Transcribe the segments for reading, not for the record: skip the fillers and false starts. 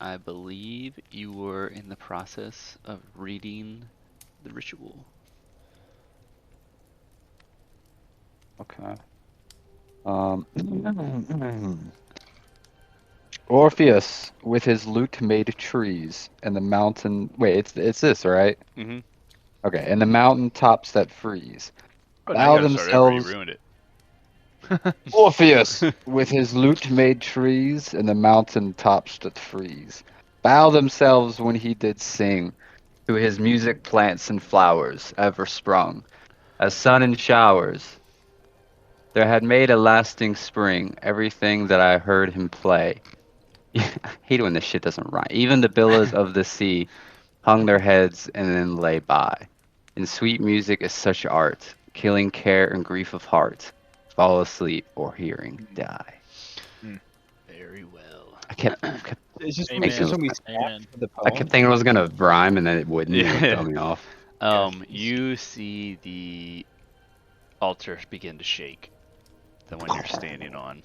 I believe you were in the process of reading the ritual. Okay. Orpheus, with his lute made trees, and the mountain. Wait, it's this, right? Mm-hmm. Okay, and the mountain tops that freeze, Oh, now you bow gotta start over. You themselves. ruined it. Orpheus, with his lute made trees, and the mountain tops that freeze, bow themselves when he did sing. To his music, plants and flowers ever sprung, as sun and showers. There had made a lasting spring everything that I heard him play. I hate when this shit doesn't rhyme. Even the billows of the sea hung their heads and then lay by. And sweet music is such art, killing care and grief of heart. Fall asleep or hearing die. Very well. I kept It's just Amen. when we Amen. for the I kept poem. thinking it was gonna rhyme and then it wouldn't, and it Yeah. threw me off. You see the altar begin to shake. The one you're standing on.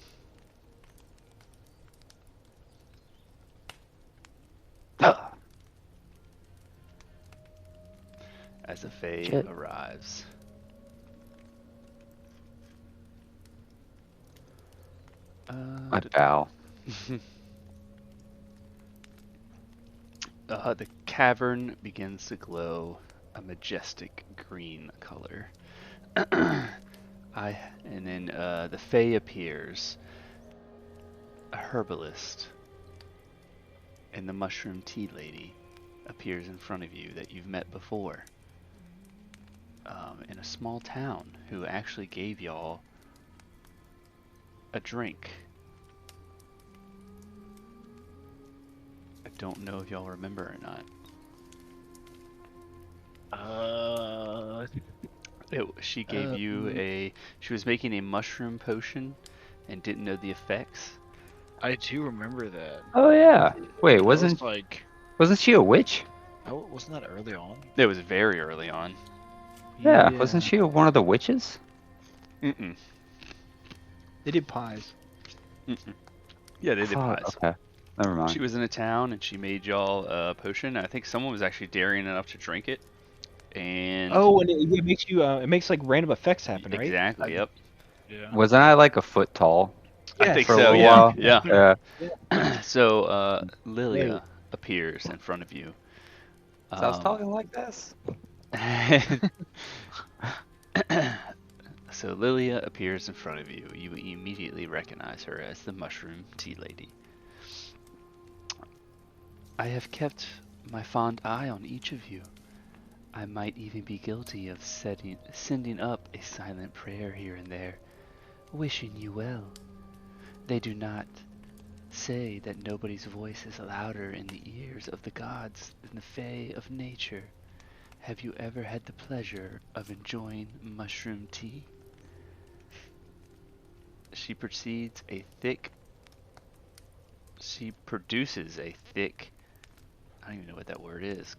As a Fey Shit. arrives. I bow. The cavern begins to glow a majestic green color. And then the Fae appears, a herbalist, and the mushroom tea lady appears in front of you that you've met before. In a small town, who actually gave y'all a drink. I don't know if y'all remember or not. She gave you she was making a mushroom potion and didn't know the effects. I do remember that. Oh yeah. Wait, That wasn't was she a witch? wasn't that early on? It was very early on. Yeah. Wasn't she one of the witches? Mm-mm. They did pies. Mm-mm. Yeah, they did pies. Okay. Never mind. She was in a town and she made y'all a potion. I think someone was actually daring enough to drink it. And And it makes you it makes like random effects happen, right? exactly, yep. Yeah. Wasn't I like a foot tall? I think For a so, little yeah. while? Yeah. Yeah. So Lilia appears in front of you. So I was talking like this. So Lilia appears in front of you. You immediately recognize her as the mushroom tea lady. I have kept my fond eye on each of you. I might even be guilty of sending up a silent prayer here and there, wishing you well. They do not say that nobody's voice is louder in the ears of the gods than the Fae of nature. Have you ever had the pleasure of enjoying mushroom tea? She produces a thick, I don't even know what that word is,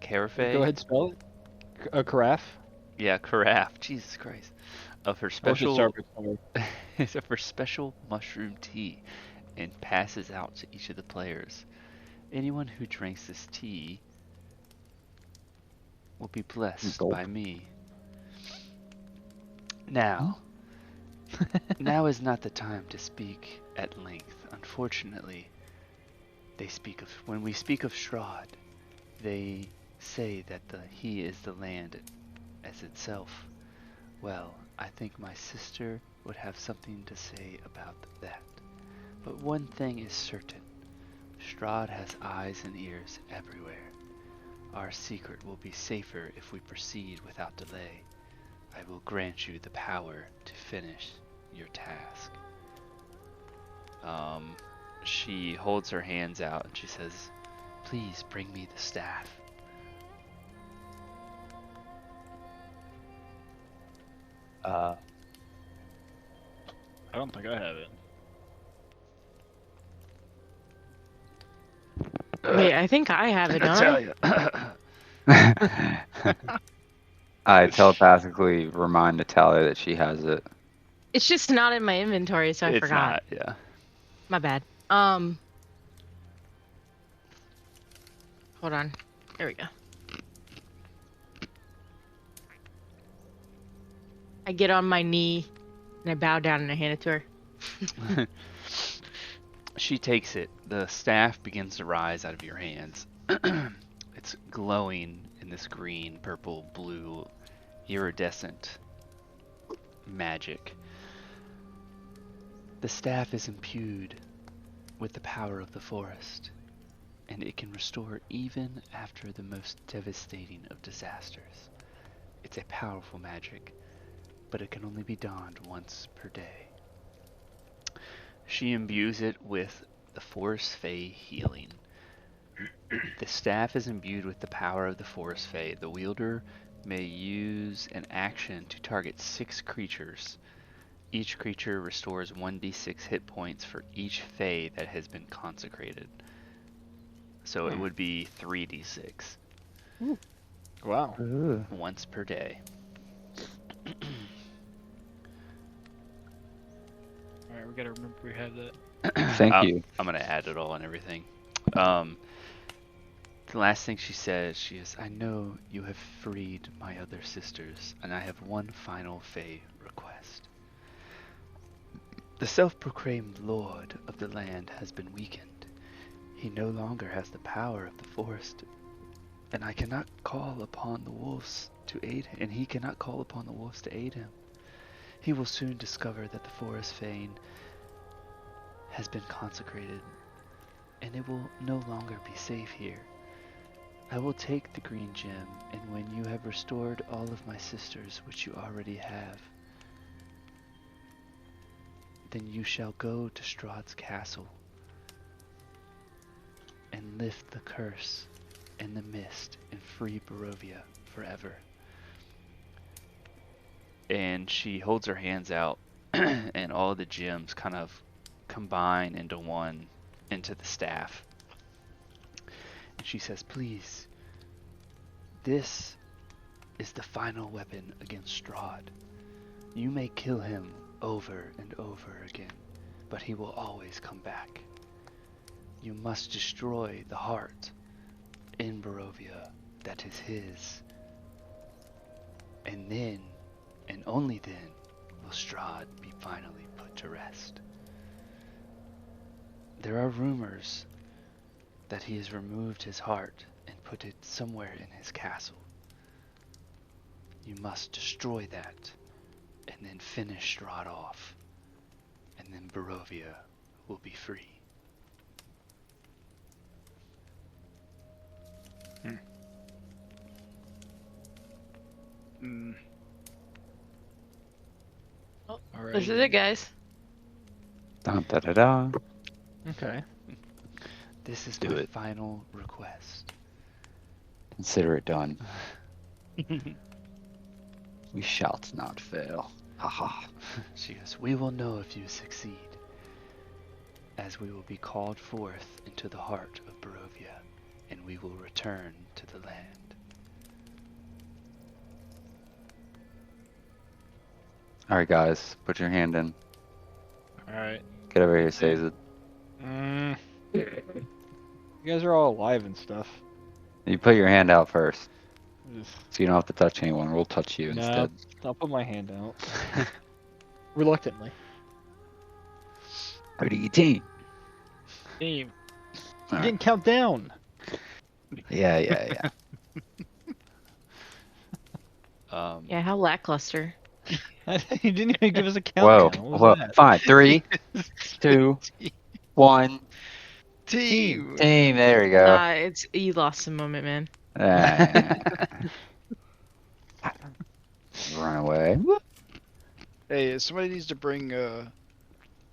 carafe? Go ahead, spell it. A carafe. Yeah, carafe, Jesus Christ. Of her special, of her special mushroom tea, and passes out to each of the players. Anyone who drinks this tea will be blessed by me. Now, now is not the time to speak at length. Unfortunately, when we speak of Strahd, they say that he is the land as itself. Well, I think my sister would have something to say about that. But one thing is certain. Strahd has eyes and ears everywhere. Our secret will be safer if we proceed without delay. I will grant you the power to finish your task. She holds her hands out and she says, "Please bring me the staff." I don't think I have it. Wait, I think I have it, don't I? I telepathically remind Natalia that she has it. It's just not in my inventory, so I forgot. It's not, yeah. My bad. Hold on. There we go. I get on my knee and I bow down and I hand it to her. She takes it. The staff begins to rise out of your hands. It's glowing in this green, purple, blue, iridescent magic. The staff is imbued with the power of the forest, and it can restore even after the most devastating of disasters. It's a powerful magic, but it can only be donned once per day. She imbues it with the Forest Fey healing. The staff is imbued with the power of the Forest Fey. The wielder may use an action to target 6 creatures. Each creature restores 1d6 hit points for each Fey that has been consecrated. So it would be 3d6 Wow. once per day. Alright, we gotta remember we have that. Thank you. I'm gonna add it all and everything. The last thing she says, she is, I know you have freed my other sisters, and I have one final Fey request. The self-proclaimed lord of the land has been weakened. He no longer has the power of the forest, and I cannot call upon the wolves to aid him, and he cannot call upon the wolves to aid him. He will soon discover that the Forest Fey has been consecrated, and it will no longer be safe here. I will take the green gem, and when you have restored all of my sisters, which you already have, then you shall go to Strahd's castle and lift the curse and the mist and free Barovia forever. And she holds her hands out, and all the gems kind of combine into one, into the staff. And she says, please, this is the final weapon against Strahd. You may kill him over and over again, but he will always come back. You must destroy the heart in Barovia that is his. And then, and only then, will Strahd be finally put to rest. There are rumors that he has removed his heart and put it somewhere in his castle. You must destroy that, and then finish Strahd off, and then Barovia will be free. Alright. This is it, guys. Dun, da, da, da. Okay. This is Do my it. final request. Consider it done. We shall not fail. Ha ha. She goes, we will know if you succeed, as we will be called forth into the heart of Barovia, and we will return to the land. Alright, guys, put your hand in. Alright. Get over here, says it. You guys are all alive and stuff. You put your hand out first, Ugh. so you don't have to touch anyone. We'll touch you No, instead. I'll put my hand out. Reluctantly. 30 Team. You Alright. didn't count down. Yeah. Yeah, how lackluster. You didn't even give us a Whoa, countdown. What was whoa. that? Fine. 3, 2, 1. Team. Team. There we go. It's you lost a moment, man. Run away. Hey, somebody needs to bring And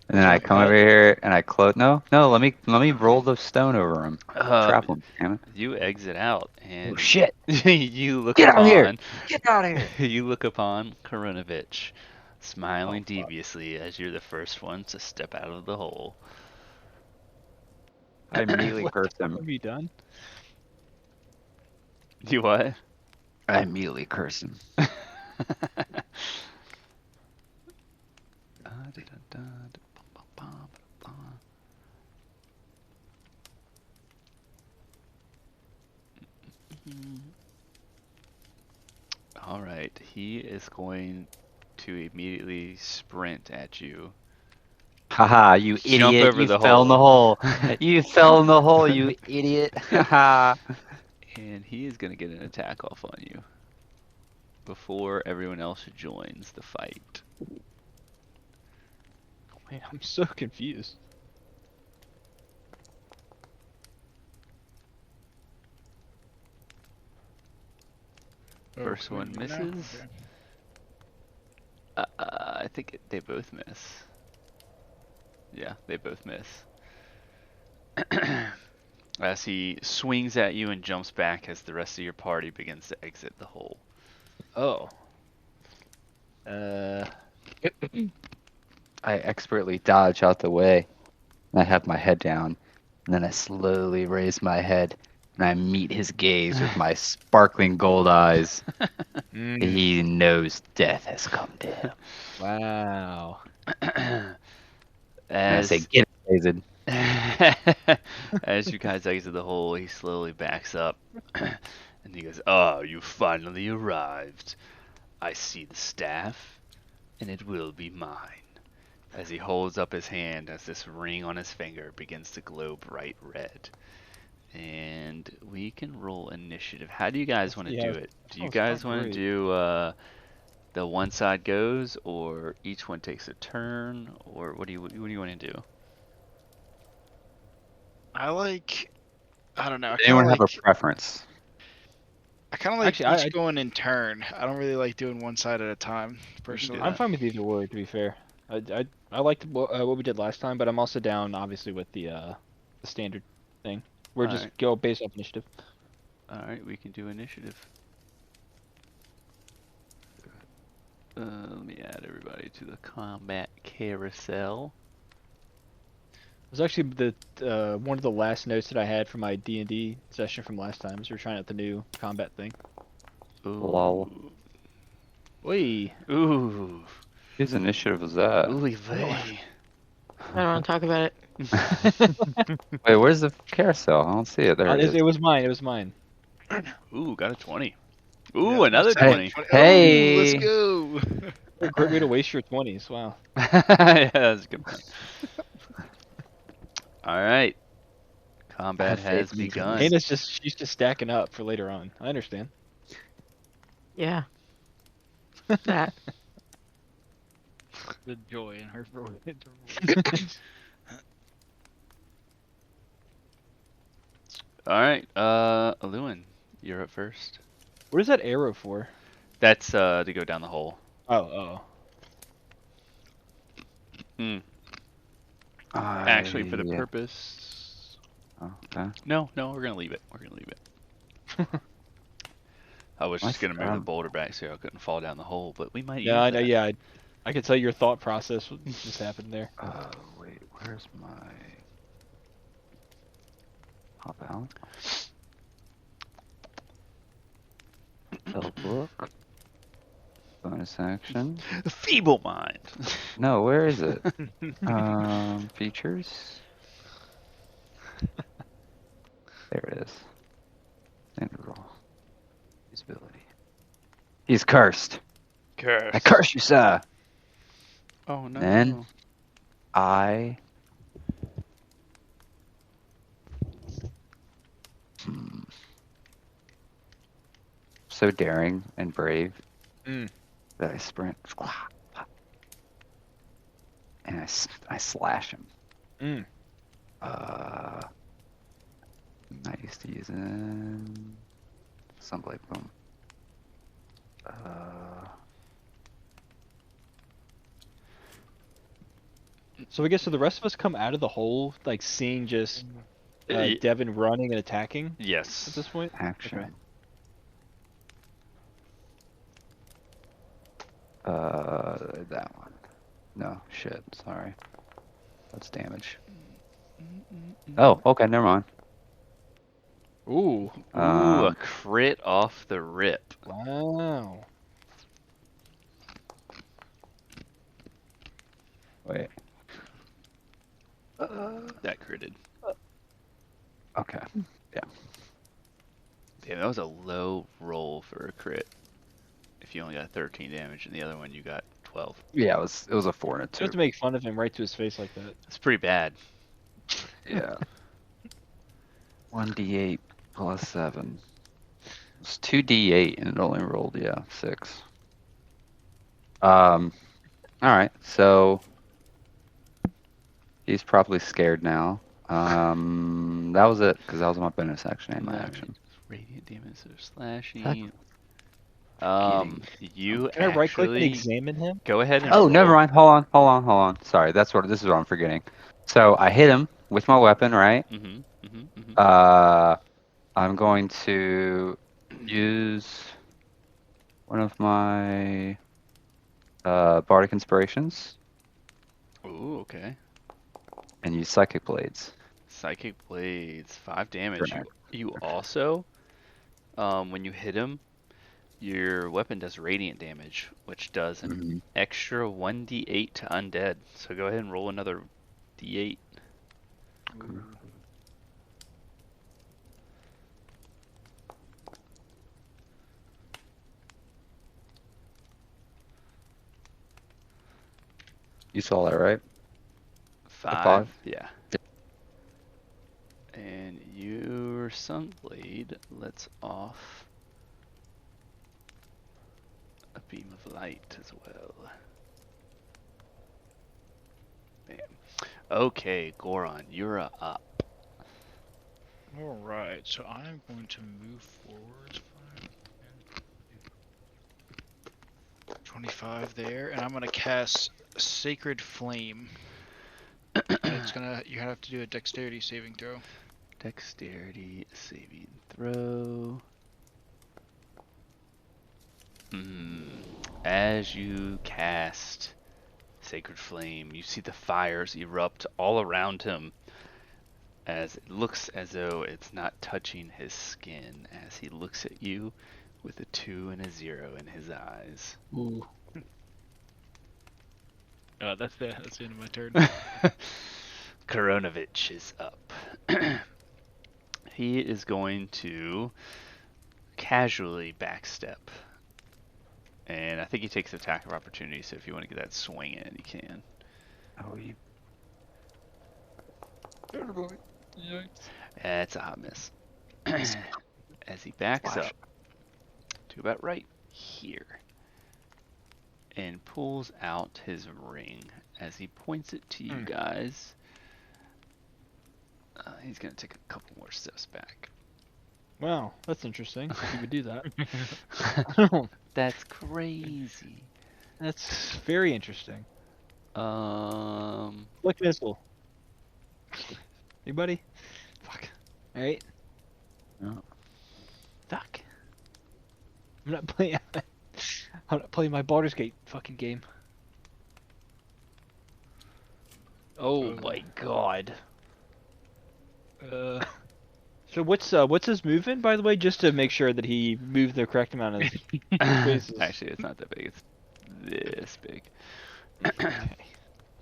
then I come over here and I close. No. Let me roll the stone over him. Trap him. Damn it. You exit out, and Oh shit! you look Get out of here! upon Get out of here! you look upon Koronovich, smiling Oh, fuck. deviously as you're the first one to step out of the hole. I immediately curse Have him. you done? You what? I immediately curse him. All right, he is going to immediately sprint at you. Haha, you Jump idiot. over You the fell in the hole. hole. You fell in the hole, you idiot. Haha. And he is going to get an attack off on you before everyone else joins the fight. Wait, I'm so confused. First Oh, one no. misses. Okay. I think they both miss. Yeah, they both miss. As he swings at you and jumps back as the rest of your party begins to exit the hole. Oh. I expertly dodge out the way, and I have my head down, and then I slowly raise my head, and I meet his gaze with my sparkling gold eyes. He knows death has come to him. Wow. And I say, As get it, as you guys exit the hole, he slowly backs up and he goes, "Oh, you finally arrived. I see the staff, and it will be mine." As he holds up his hand, as this ring on his finger begins to glow bright red. And we can roll initiative. How do you guys want to Yeah, do it? Do you sounds guys want to great. do the one side goes, or each one takes a turn, or what do you want to do? I don't know. Does anyone have a preference? I kind of like Actually, each going in turn. I don't really like doing one side at a time, personally. that. I'm fine with either way, to be fair. I liked what we did last time, but I'm also down, obviously, with the standard thing. We're just Alright. go based off initiative. Alright, we can do initiative. Let me add everybody to the combat carousel. It was actually the one of the last notes that I had from my D&D session from last time. As we were trying out the new combat thing. Lol. Wait, Ooh. Whose initiative was that? Ooh, vey. I don't want to talk about it. Wait, where's the carousel? I don't see it. There it is. it was mine. It was mine. Ooh, got a 20. Yeah, Ooh, another second 20. Oh, let's Hey. go. A great way to waste your 20s. Wow. Yeah, that's a good point. Alright. Combat Have faith has in you. begun. She's just stacking up for later on. I understand. Yeah. That. The joy in her voice. Alright, Aluin, you're up first. What is that arrow for? That's to go down the hole. Oh. Actually, for the purpose. Okay. No, we're gonna leave it. We're gonna leave it. I was just gonna move the boulder back so I couldn't fall down the hole, but we might Yeah, use I know. that. Yeah, I could tell your thought process what just happened there. Wait, where's my hop out? Spell book. Bonus action. Feeble mind. No, where is it? Features. There it is. Standard roll. Usability. He's cursed. I curse you, sir. Oh no. Then I. So daring and brave that I sprint and I slash him. I'm not used to using Sunblade. Boom. So I guess so the rest of us come out of the hole, like seeing just Devin running and attacking at Yes. this point. Action. Okay. That one. No, shit. Sorry. That's damage. Oh, okay. Never mind. Ooh. Ooh, a crit off the rip. Wow. Wait. That critted. Okay. Yeah. Damn, that was a low roll for a crit. If you only got 13 damage, and the other one you got 12. Yeah, it was a 4 and a You 2. have to make fun of him right to his face like that. That's pretty bad. Yeah. 1d8 plus 7. It's 2d8 and it only rolled 6. All right, so he's probably scared now. That was it because that was my bonus action and my action. Radiant damage or slashing. Kidding. You Can I right click and actually examine him? go ahead and Oh, roll. never mind. Hold on. Sorry, this is what I'm forgetting. So I hit him with my weapon, right? I'm going to use one of my bardic inspirations Ooh, okay. and use psychic blades. Psychic blades, 5 damage. Correct. You also, when you hit him, your weapon does radiant damage, which does an extra 1d8 to undead. So go ahead and roll another d8. You saw that, right? 5. Yeah. And your sunk blade lets off a beam of light as well. Bam. Okay, Goron, you're up. Alright, so I'm going to move forward. 25 there, and I'm going to cast Sacred Flame. And you have to do a dexterity saving throw. Dexterity saving throw. As you cast Sacred Flame, you see the fires erupt all around him as it looks as though it's not touching his skin as he looks at you with a 2 and a 0 in his eyes. Ooh. That's the end of my turn. Koronovich is up. He is going to casually backstep. And I think he takes attack of opportunity, so if you want to get that swing in, you can. Oh, you. That's a hot miss. As he backs up to about right here and pulls out his ring as he points it to you guys. He's going to take a couple more steps back. Wow, that's interesting. You would do that. That's crazy. That's very interesting. Look missile. Anybody? Fuck. Alright. No. Fuck. I'm not playing my Baldur's Gate fucking game. Oh my god. So what's his movement, by the way, just to make sure that he moved the correct amount of spaces? Actually, it's not that big. It's this big.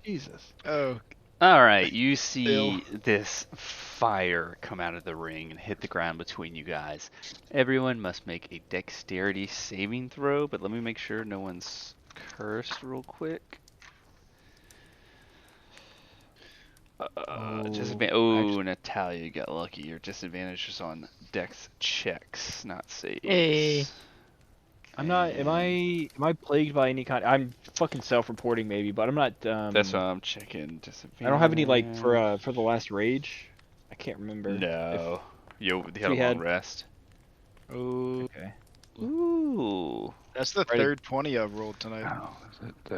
Jesus. Oh, Alright, you see this fire come out of the ring and hit the ground between you guys. Everyone must make a dexterity saving throw, but let me make sure no one's cursed real quick. Natalia, you got lucky. Your disadvantage is on dex checks, not saves. Hey. I'm not. Am I plagued by any kind? I'm fucking self-reporting maybe, but I'm not. That's why I'm checking disadvantage. I don't have any like for the last rage. I can't remember. No. You had a we long had- rest. oh, Okay. Ooh. that's the third 20 I've rolled tonight. Oh,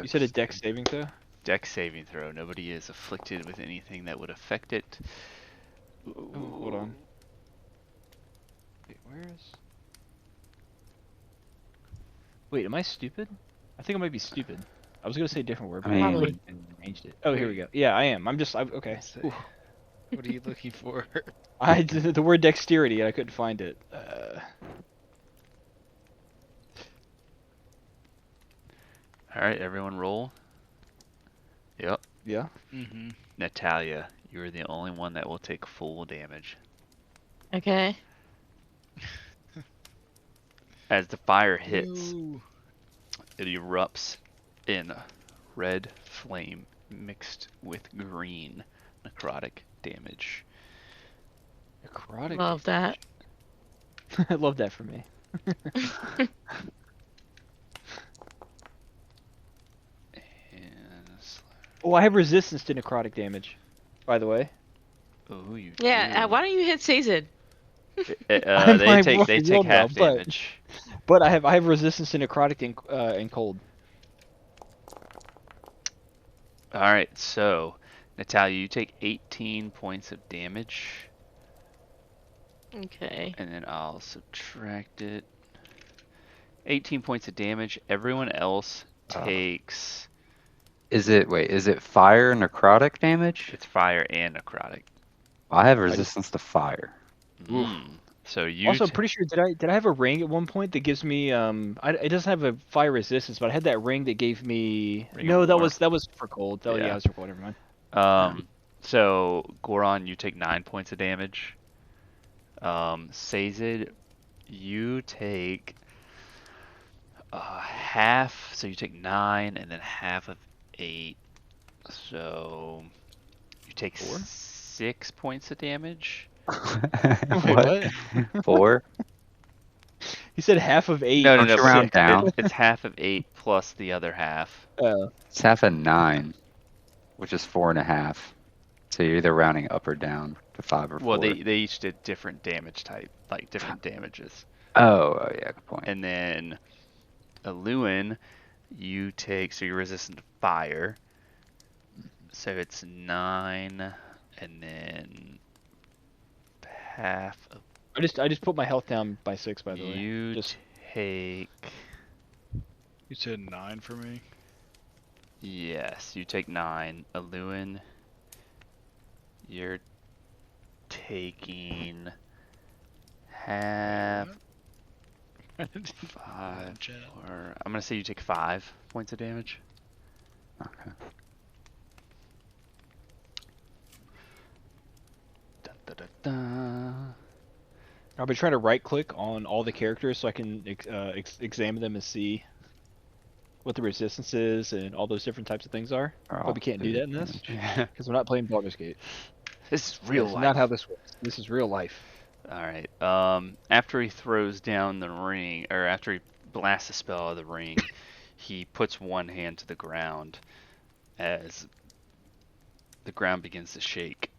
You said a dex saving throw? Dex saving throw. Nobody is afflicted with anything that would affect it. Oh, hold on. Wait, where is? Wait, am I stupid? I think I might be stupid. I was gonna say a different word, but I I mean- changed it. Oh, here we go. Yeah, I am. Okay. Ooh. What are you looking for? I the word dexterity. I couldn't find it. Alright, everyone roll. Yep. Yeah. Mm-hmm. Natalia, you are the only one that will take full damage. Okay. As the fire hits, Ooh. it erupts in red flame mixed with green necrotic damage. Necrotic. Love that. I love that for me. And Oh, I have resistance to necrotic damage, by the way. oh, you Yeah, do. why don't you hit Season? I'm They like, take roll now, half damage. but I have resistance to necrotic and cold. All right, so Natalia, you take 18 points of damage, Okay. and then I'll subtract it. 18 points of damage. Everyone else takes. Is it fire necrotic damage? It's fire and necrotic. I have just- resistance to fire. Oof. So you Also, I'm pretty sure did I have a ring at one point that gives me it doesn't have a fire resistance, but I had that ring that gave me Ring no of that warmth. was for cold. Oh yeah, Yeah. it was for cold. Never mind. So Goron, you take 9 points of damage. Sazed, you take half. So you take 9, and then half of 8. So you take 4? 6 points of damage. Wait, what? 4? He said half of 8. No, Don't you but round down? it's half of 8 plus the other half. It's half of 9, which is 4.5. So you're either rounding up or down to 5 or 4. Well, they each did different damage type, like different damages. Oh yeah, good point. And then Aluin, you take, so you're resistant to fire. So it's 9, and then half of I just put my health down by 6, by the way. you Just take. You said 9 for me. Yes, you take 9. Aluin, you're taking half. What? 5, Jet. or I'm gonna say you take 5 points of damage. Okay. Dun, dun, dun, dun. I've been trying to right click on all the characters so I can examine them and see what the resistance is and all those different types of things are. But we can't do that in this because we're not playing Baldur's Gate. This is real That's life. not how this works. This is real life. All right. After he throws down the ring, or after he blasts a spell out of the ring, he puts one hand to the ground as the ground begins to shake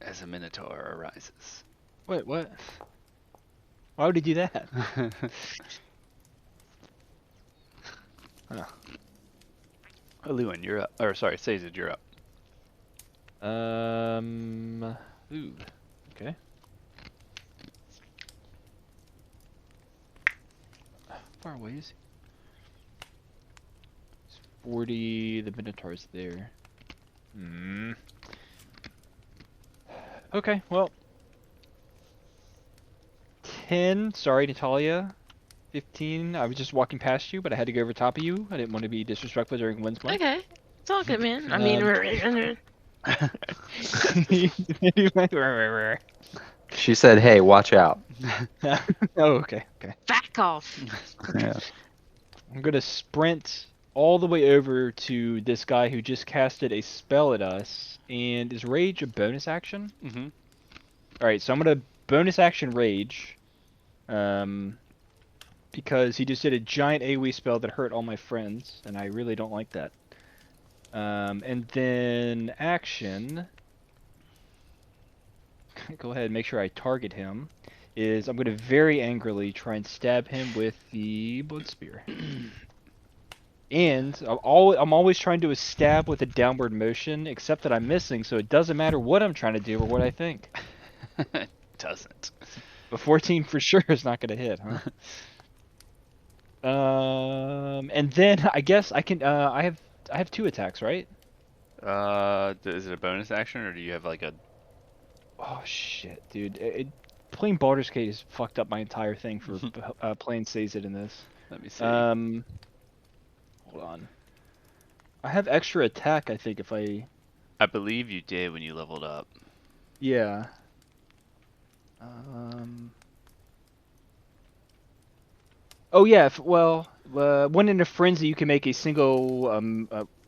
as a minotaur arises. Wait, what? Why would he do that? Aluin, you're up. Or sorry, Sazed, you're up. Ooh. Okay. How far away is he? He's 40. The Minotaur's there. Hmm. Okay, well. 10. Sorry, Natalia. 15. I was just walking past you, but I had to go over top of you. I didn't want to be disrespectful during Wynn's play. Okay. It's all good, man. I mean, She said, "Hey, watch out." Oh, okay, okay. back off. Yeah. I'm gonna sprint all the way over to this guy who just casted a spell at us. And is Rage a bonus action? Mm-hmm. Alright, so I'm gonna bonus action Rage. Because he just did a giant AoE spell that hurt all my friends, and I really don't like that. And then action. Go ahead and make sure I target him. Is I'm going to very angrily try and stab him with the blood spear. And I'm always trying to stab with a downward motion, except that I'm missing, so it doesn't matter what I'm trying to do or what I think. Doesn't. But 14 for sure is not going to hit, huh? And then I guess I can. I have 2 attacks, right? Is it a bonus action, or do you have like a? Oh shit, dude! Playing Baldur's Gate has fucked up my entire thing for playing Sazed in this. Let me see. Hold on. I have extra attack, I think, if I. I believe you did when you leveled up. Yeah. Oh yeah. When in a frenzy, you can make a single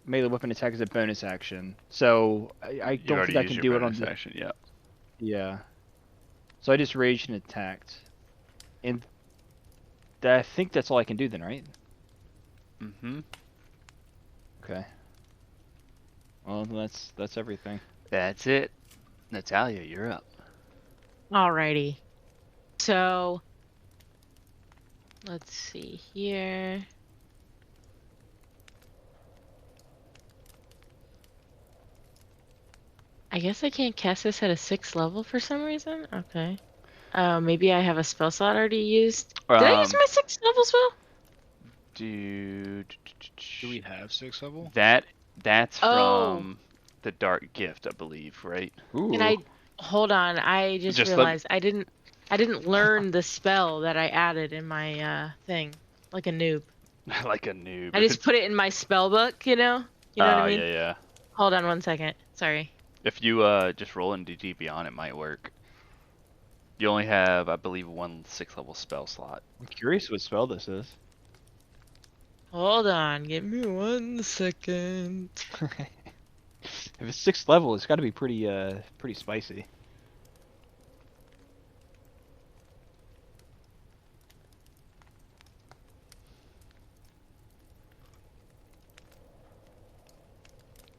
melee weapon attack as a bonus action. So I You don't already think I used can your do it on bonus the. action. Yeah. Yeah. So I just raged and attacked, and I think that's all I can do then, right? Mm-hmm. Okay. Well, that's everything. That's it. Natalia, you're up. Alrighty. So let's see here. I guess I can't cast this at a 6th level for some reason. Okay. Maybe I have a spell slot already used. Did I use my 6th level spell? Dude. Do we have 6th level? That's Oh, from the Dark Gift, I believe, right? and Ooh. I hold on. I just Just let me. realized I didn't learn the spell that I added in my thing like a noob. Like a noob. I If just it's. put it in my spell book, you know? You know what I Oh, mean? yeah, yeah. Hold on 1 second. Sorry. If you just roll into DB on, it might work. You only have, I believe, one 6th level spell slot. I'm curious what spell this is. Hold on. Give me 1 second. If it's 6th level, it's got to be pretty spicy.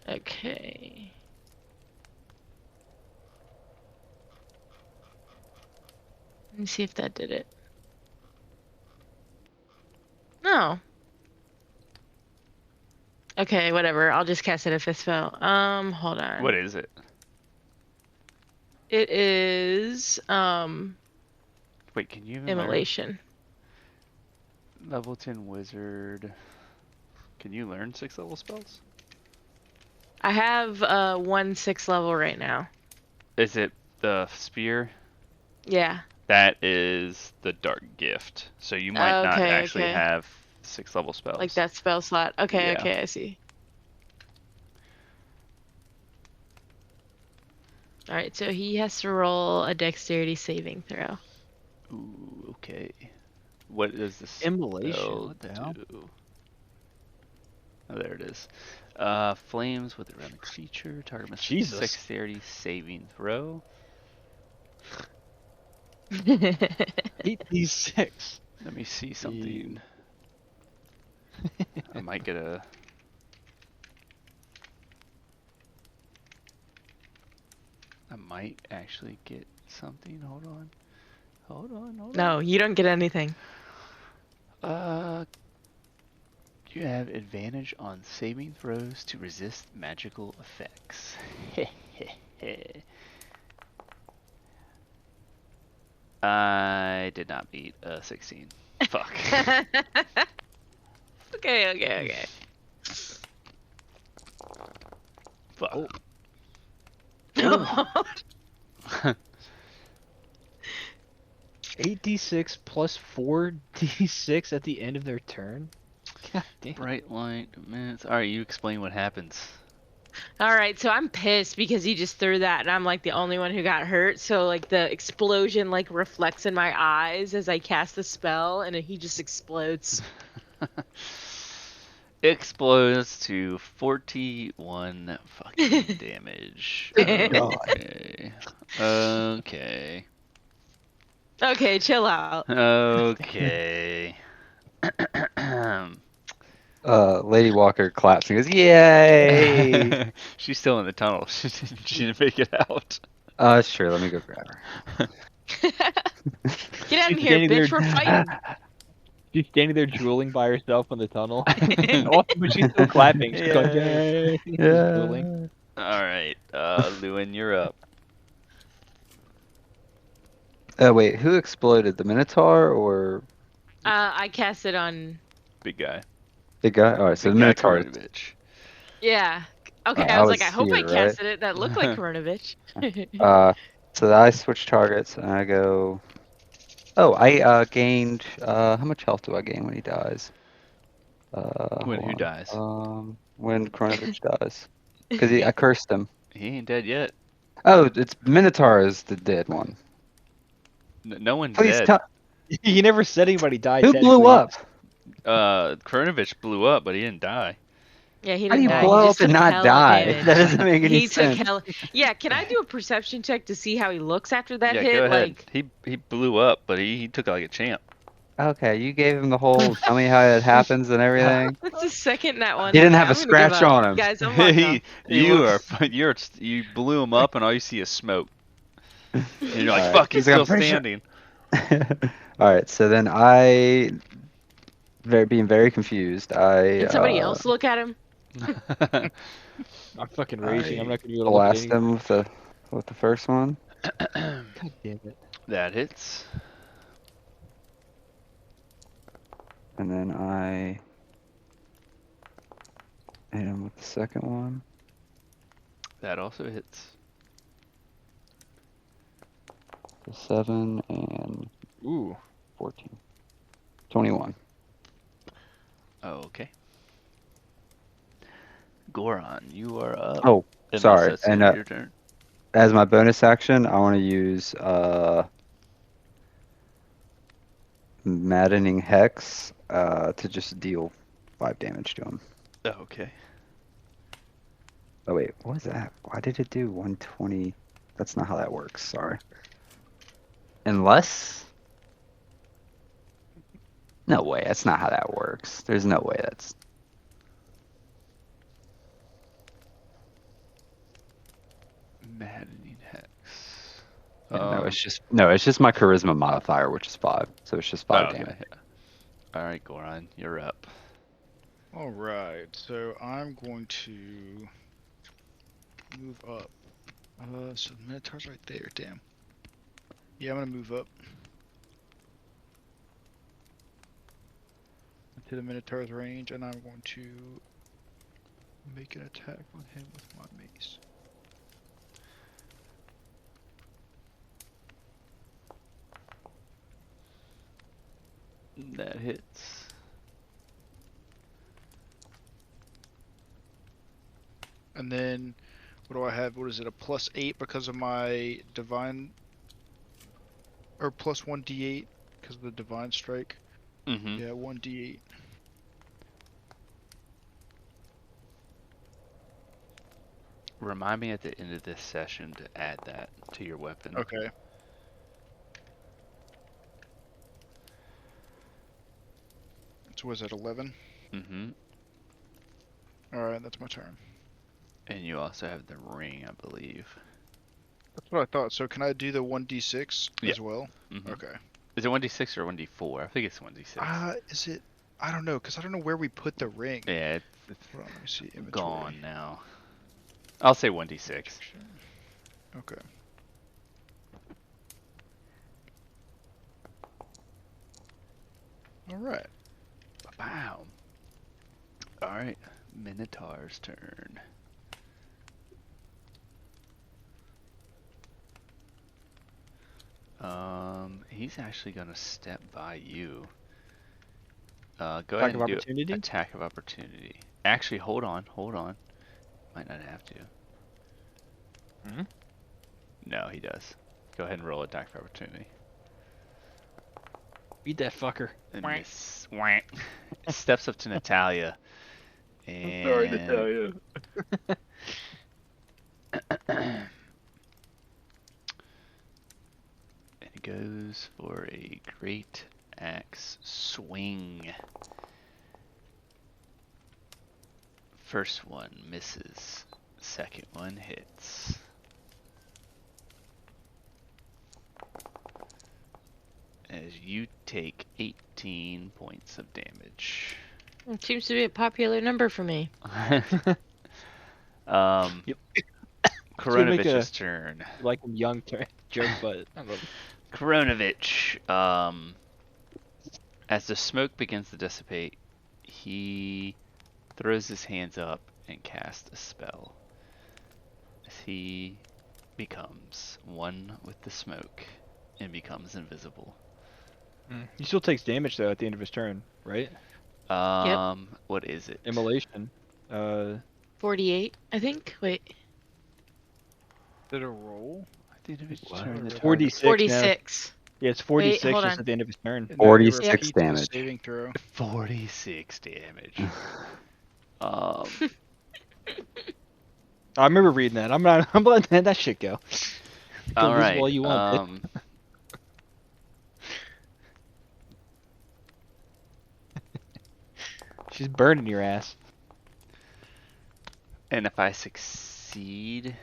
Okay. Let me see if that did it. No. Okay, whatever. I'll just cast it at 5th spell. Hold on. What is it? It is Wait, can you even immolation. learn? Level 10 wizard. Can you learn 6th level spells? I have 1 6th level right now. Is it the spear? Yeah. That is the Dark Gift. So you might not Okay, actually okay. have 6th level spells. Like that spell slot. Okay, Yeah. okay, I see. Alright, so he has to roll a dexterity saving throw. Ooh, okay. What does this Immolation. spell What the hell? do? Oh, there it is. Flames with a random creature. Target must make a Jesus. dexterity saving throw. 8d6. Let me see something. I might get a. I might actually get something. Hold on. Hold on. Hold on. No, you don't get anything. You have advantage on saving throws to resist magical effects. I did not beat a 16. Fuck. Okay. Fuck. Oh. 8d6 plus 4d6 at the end of their turn? God damn. Bright light minutes. Alright, you explain what happens. Alright, so I'm pissed because he just threw that and I'm like the only one who got hurt. So like the explosion like reflects in my eyes as I cast the spell and he just explodes. Explodes to 41 fucking damage. Okay. Okay. Okay, chill out. Uh, Okay. Lady Walker claps and goes, "Yay!" She's still in the tunnel. She didn't make it out. Sure. Let me go grab her. Get out of She's here, standing bitch, there- we're fighting. She's standing there drooling by herself in the tunnel. But she's still clapping. She's going, Yes. yay! She's drooling. Alright, Lewin, you're up. Wait, who exploded? The Minotaur or I cast it on. Big guy. the guy? All right, so Big the guy Minotaur. Koronovich. Yeah. Okay, Alright, I I was like, was I hope I here, right? casted it. That looked like Koronovich. So I switch targets and I go. Oh, I gained. How much health do I gain when he dies? When Hold who on. dies? When Kronovich dies, because I cursed him. He ain't dead yet. Oh, it's Minotaur is the dead one. No one's Please dead. tell. You never said anybody died. Who blew technically. up? Kronovich blew up, but he didn't die. Yeah, he How do didn't you die. Oh. He blow just up and took not hella die? damage. That doesn't make any He took sense. hella. Yeah, can I do a perception check to see how he looks after that Yeah, hit? go ahead. Like, He blew up, but he took it like a champ. Okay, you gave him the whole tell me how it happens and everything. that's the second that one. He didn't Yeah, have a I'm gonna give scratch up. on him. Guys, I'm logged off. You blew him up, and all you see is smoke. And you're like, Alright, fuck, he's he's like, still "I'm pretty sure-" standing. Alright, so then being very confused, Can somebody else look at him? I'm fucking raging. I'm I not gonna be able to look at blast anything. him with the first one. God damn it. That hits. And then I hit him with the second one. That also hits. So 7 and Ooh. 14. 21. Okay. Goron, you are up. Oh, Unless sorry. that's the And end of your turn. as my bonus action, I want to use Maddening Hex to just deal 5 damage to him. Okay. Oh wait, what was that? Why did it do 120? That's not how that works. Sorry. Unless. No way. That's not how that works. There's no way that's. Maddening Hex. Yeah, it's just my charisma modifier, which is 5. So it's just 5 okay, damage. yeah. Alright, Goron, you're up. Alright, so I'm going to move up. So the Minotaur's right there, damn. Yeah, I'm gonna move up to the Minotaur's range, and I'm going to make an attack on him with my mace. That hits. And then, what do I have? What is it? A +8 because of my divine, or plus 1d8 because of the divine strike. Mm-hmm. Yeah, 1d8. Remind me at the end of this session to add that to your weapon. Okay. So was that 11? Mm-hmm. Alright, that's my turn. And you also have the ring, I believe. That's what I thought. So can I do the 1d6 Yeah. as well? Mm-hmm. Okay. Is it 1d6 or 1d4? I think it's 1d6. Is it? I don't know, because I don't know where we put the ring. Yeah, it's Hold on, let me see. Inventory. gone now. I'll say 1d6. Okay. Alright. Wow. Alright, Minotaur's turn. He's actually gonna step by you. Go Attack ahead of and do opportunity? attack of opportunity. Actually, hold on. Might not have to. Hmm? No, he does. Go ahead and roll attack of opportunity. Beat that fucker. And miss. Steps up to Natalia. And Sorry, Natalia. and he goes for a great axe swing. First one misses. Second one hits. As you take 18 points of damage. It seems to be a popular number for me. Yep. Koronovich's turn. Like a young joke, but I love it. Koronovich, as the smoke begins to dissipate, he throws his hands up and casts a spell. As he becomes one with the smoke and becomes invisible. He still takes damage though at the end of his turn, right? What is it? Immolation. 48, I think. Wait. Did a roll? At the end of each What? turn, the 46. 46. Yeah, it's Wait, 46 hold just on. at the end of his turn. And then it 46 repeats the damage. saving throw. 46 damage. Um, I remember reading that. I'm not. I'm letting that shit go. Go all invisible right. all you want. Bitch. She's burning your ass. And if I succeed,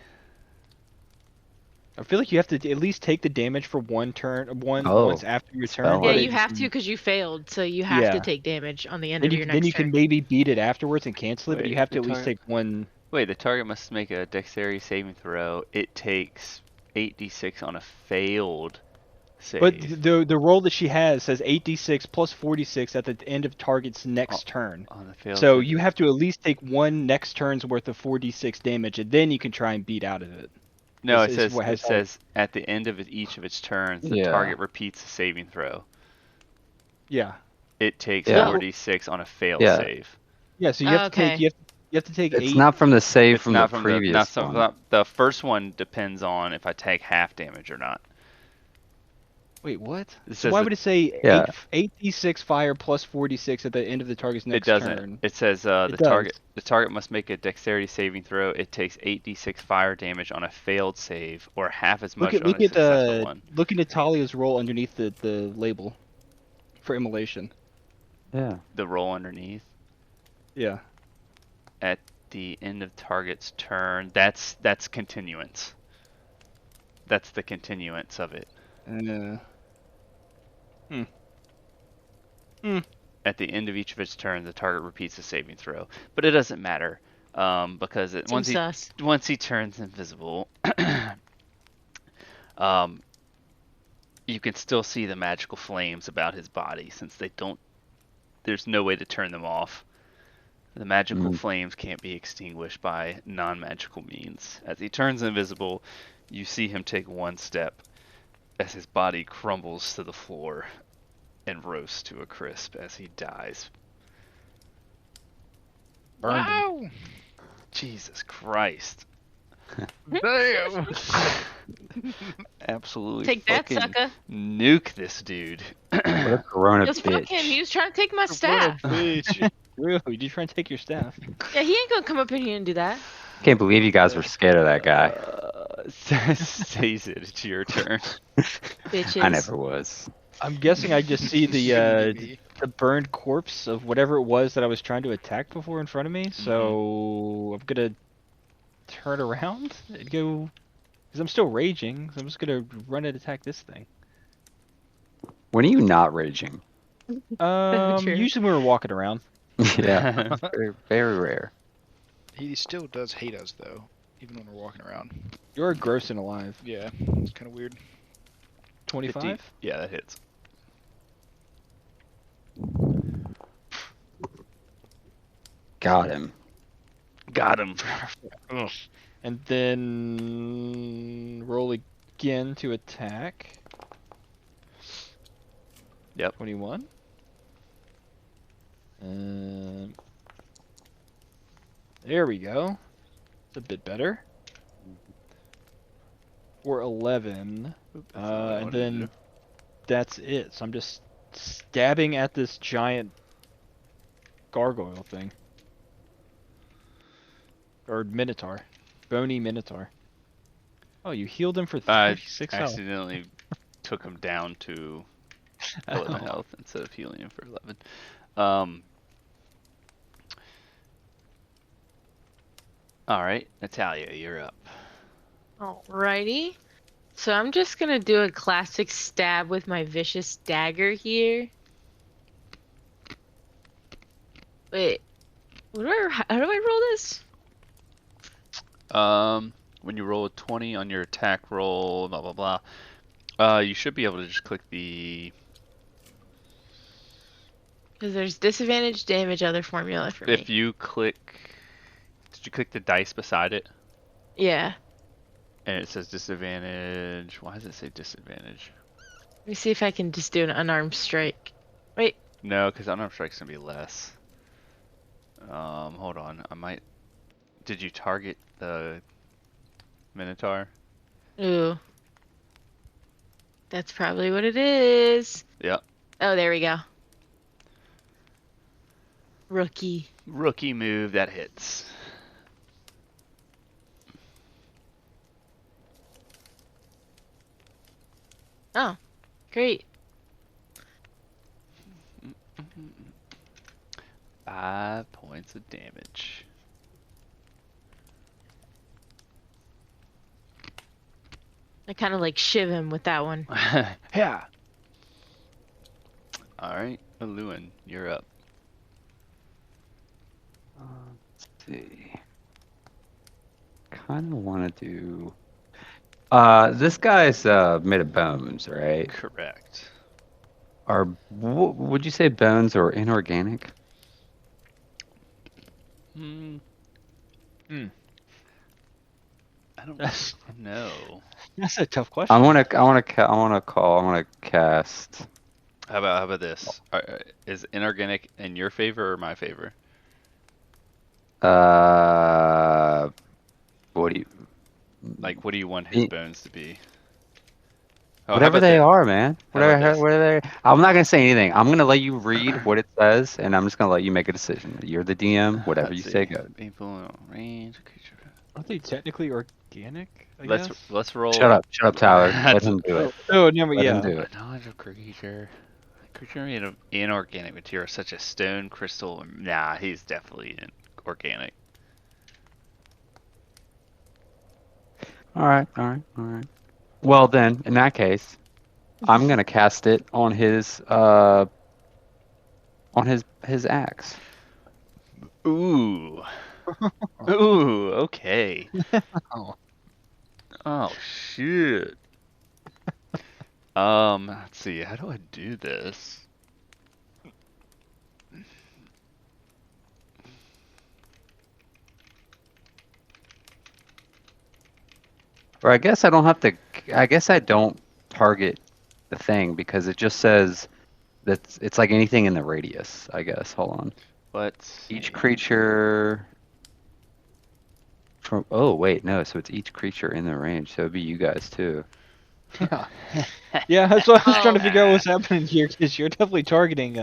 I feel like you have to at least take the damage for one turn, Oh, once after your spell turn. Yeah, it. but you it have just- to because you failed, so you have to Yeah. take damage on the end Then of you your then next you turn. can maybe beat it afterwards and cancel it, but Wait, you have to the at least target- take one. wait, the target must make a dexterity saving throw. It takes 8d6 on a failed But save. the roll that she has says 8d6 plus 46 at the end of target's next turn. On the failed So save. you have to at least take one next turn's worth of 4d6 damage, and then you can try and beat out of it. No, Is it says what has it says at the end of each of its turns, the Yeah. target repeats a saving throw. Yeah. It takes Yeah. 4d6 on a failed Yeah. save. Yeah. So you have to take Okay. you have to take It's 8. not from the save It's from not the from previous one. the first one depends on if I take half damage or not. Wait, what? It So says why that- would it say Yeah. 8d6 fire plus 46 at the end of the target's It next doesn't. turn? It says It does. the target must make a dexterity saving throw. It takes 8d6 fire damage on a failed save, or half as much on Look a at successful one. look at Natalia's roll underneath the label for immolation. Yeah. The roll underneath Yeah. at the end of target's turn. That's continuance. That's the continuance of it. At the end of each of its turns, the target repeats the saving throw. But it doesn't matter because Seems sus. once he turns invisible, you can still see the magical flames about his body since they don't. There's no way to turn them off. The magical flames can't be extinguished by non-magical means. As he turns invisible, you see him take one step as his body crumbles to the floor and roasts to a crisp as he dies. Burned him. Wow! Jesus Christ. Damn! Absolutely Take that, fucking sucker. nuke this dude. What a corona Just fuck him. He bitch. was trying to take my What a staff. bitch. Really? Did you try and take your staff? Yeah, he ain't gonna come up in here and do that. Can't believe you guys were scared of that guy. Says it's your turn. Bitches. I never was. I'm guessing I just see Shouldn't be me. the burned corpse of whatever it was that I was trying to attack before in front of me. So I'm gonna turn around and go, because I'm still raging. So I'm just gonna run and attack this thing. When are you not raging? True. Usually when we're walking around. Yeah. Very, very rare. He still does hate us, though, even when we're walking around. You're gross and alive. Yeah, it's kind of weird. 25. 15. Yeah, that hits. Got him. Got him. And then roll again to attack. Yep. 21. There we go. It's a bit better. Or 11. That's not what I And wanted to then do. that's it. So I'm just stabbing at this giant gargoyle thing. Or minotaur. Bony minotaur. Oh, you healed him for I 36 health. accidentally took him down to 11 health instead of healing him for 11. Alright, Natalia, you're up. Alrighty. So I'm just gonna do a classic stab with my vicious dagger here. Wait. How do I roll this? When you roll a 20 on your attack roll, blah blah blah, you should be able to just click the. Because there's disadvantage, damage, other formula for me. If you click, did you click the dice beside it? Yeah. And it says disadvantage. Why does it say disadvantage? Let me see if I can just do an unarmed strike. Wait. No, because unarmed strike's gonna be less. Hold on. I might. Did you target the Minotaur? Ooh. That's probably what it is. Yep. Oh, there we go. Rookie. Rookie move that hits. Oh, great. 5 points of damage. I kind of like shiv him with that one. Yeah. All right, Aluin, you're up. Let's see. Kind of want to do. This guy's made of bones, right? Correct. Would you say bones or inorganic? Hmm. Hmm. I don't know. That's a tough question. I want to cast. How about this? Is inorganic in your favor or my favor? What do you? Like, what do you want his E- bones to be? Oh, how Whatever about they this? are, man. How about Whatever, this? whatever. I'm not gonna say anything. I'm gonna let you read what it says, and I'm just gonna let you make a decision. You're the DM. Whatever Let's you see. say goes. People in range creature. Aren't they technically organic? I Let's guess? let's roll. Shut up, Tyler. Let him do it. Oh, no, but Let him yeah. do it. Knowledge of creature. Creature made of inorganic material such as stone, crystal. Nah, he's definitely organic. All right. Well then, in that case, I'm gonna cast it on his his axe. Ooh. Ooh. Okay. Oh. Oh shit. Let's see. How do I do this? Or I guess I don't have to. I guess I don't target the thing because it just says that it's like anything in the radius. I guess. Hold on. Let's Each see. creature. Oh wait, no. So it's each creature in the range. So it'd be you guys too. Yeah. Yeah, that's what I was trying to Oh. figure out what's happening here, because you're definitely targeting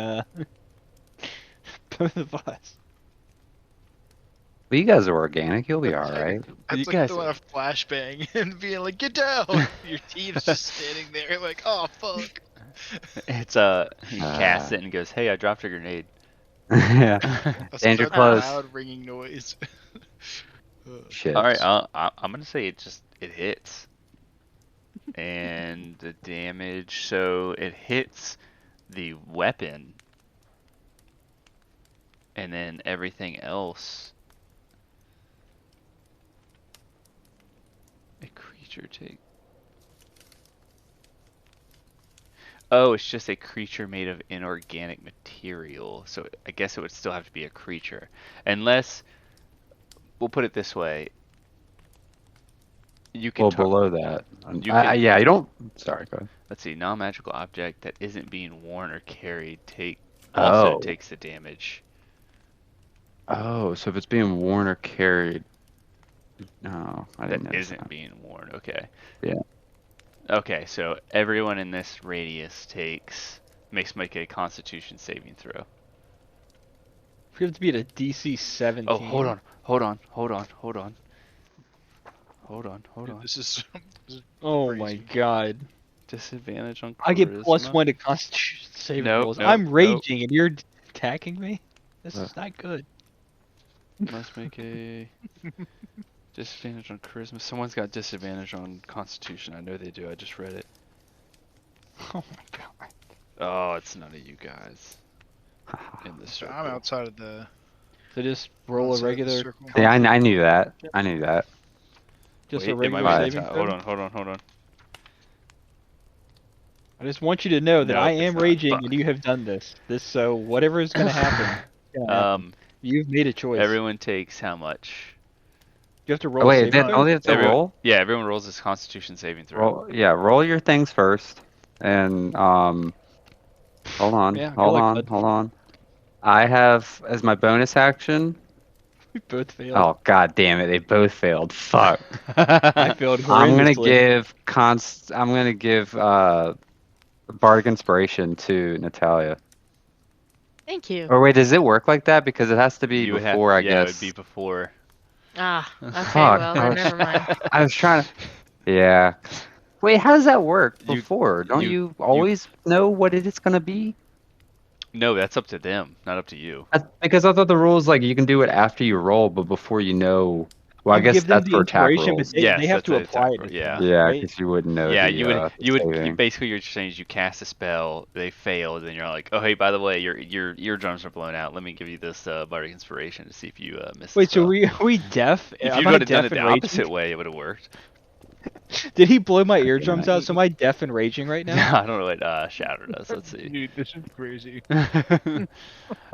both of us. Well, you guys are organic. You'll be all right. That's You like guys- throwing a flashbang and being like, "Get down!" Your team's just standing there like, "Oh fuck." It's he casts it and goes, "Hey, I dropped a grenade." Yeah. That's Danger such a close. loud ringing noise. Shit. All right, I'm gonna say it hits, and the damage. So it hits the weapon, and then everything else. A creature take. Oh, it's just a creature made of inorganic material. So I guess it would still have to be a creature, unless. We'll put it this way. You can Well, below that. You can- Yeah, you don't. Sorry, go ahead. Let's see, non-magical object that isn't being worn or carried also takes the damage. Oh, so if it's being worn or carried. No, I didn't That know. isn't being worn. Okay. Yeah. Okay, so everyone in this radius make a Constitution saving throw. We have to be at a DC 17. Oh, hold on. Dude, this is Oh crazy. my god. Disadvantage on charisma. I get +1 to Constitution saving Nope, rolls. nope, I'm nope. raging and you're attacking me? This is not good. Must make a disadvantage on charisma. Someone's got disadvantage on Constitution. I know they do. I just read it. Oh my god. Oh, it's none of you guys in the So circle. I'm outside of the. So just roll a outside of the regular. circle. Yeah, I knew that. I knew that. Just Wait, a it regular might be saving a throw. Hold on. I just want you to know that Nope, I it's am not. raging Fuck. and you have done this. So whatever is gonna happen. is gonna happen. You've made a choice. Everyone takes how much? You have to Oh, roll a wait, saving then throw? only have to roll? Yeah, everyone rolls this Constitution saving throw. Roll your things first. And, hold on. Yeah, good luck, bud. Hold on. I have, as my bonus action, We both failed. Oh god damn it! They both failed. Fuck. I failed I'm gonna horrendously. give bardic inspiration to Natalia. Thank you. Or wait, does it work like that? Because it has to be You would have, before, I yeah, it would be guess. before. Ah, okay, Fuck. well then never mind. I was trying to. Yeah. Wait, how does that work You, before? Don't you, you you. always know what it is gonna be? No, that's up to them, not up to you. Because I thought the rules like you can do it after you roll, but before you know. Well, I You guess give them that's the for attack inspiration, but rolls. they Yes, have that's to what it's apply for. it to Yeah. things, Yeah, right? because you wouldn't know Yeah, the you would saving. basically you're just saying is you cast a spell, they failed, and you're like, oh hey, by the way, your eardrums are blown out. Let me give you this bardic inspiration to see if you miss the Wait, so spell. we deaf? If Am you I would have done deaf it the and raging? opposite way, it would have worked. Did he blow my eardrums Damn out? So am I deaf and raging right No, now? I don't know what Shatter does. Let's see. Dude, this is crazy. All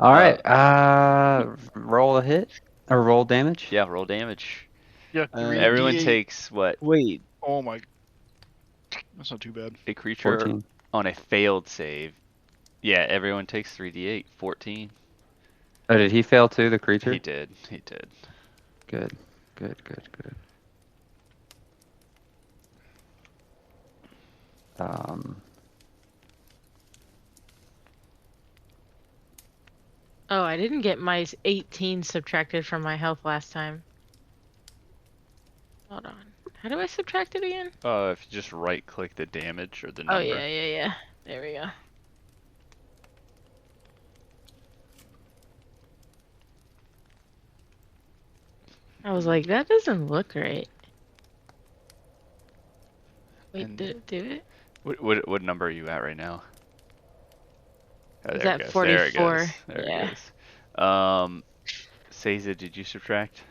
Uh, right. Roll a hit or roll damage. yeah, roll damage. Yeah, Everyone 3d8. takes what? Wait, Oh my. That's not too bad. A creature 14. on a failed save. Yeah, everyone takes 3d8. 14. Oh, did he fail too, the creature? He did. He did. Good. Good. Good. Good. Um. Oh, I didn't get my 18 subtracted from my health last time. Hold on. How do I subtract it again? If you just right click the damage or the Oh number. yeah. There we go. I was like, that doesn't look right. Wait, And did it do it? What number are you at right now? Oh, Is there that it goes. There it 44? goes. There Yeah. it goes. Seiza, did you subtract?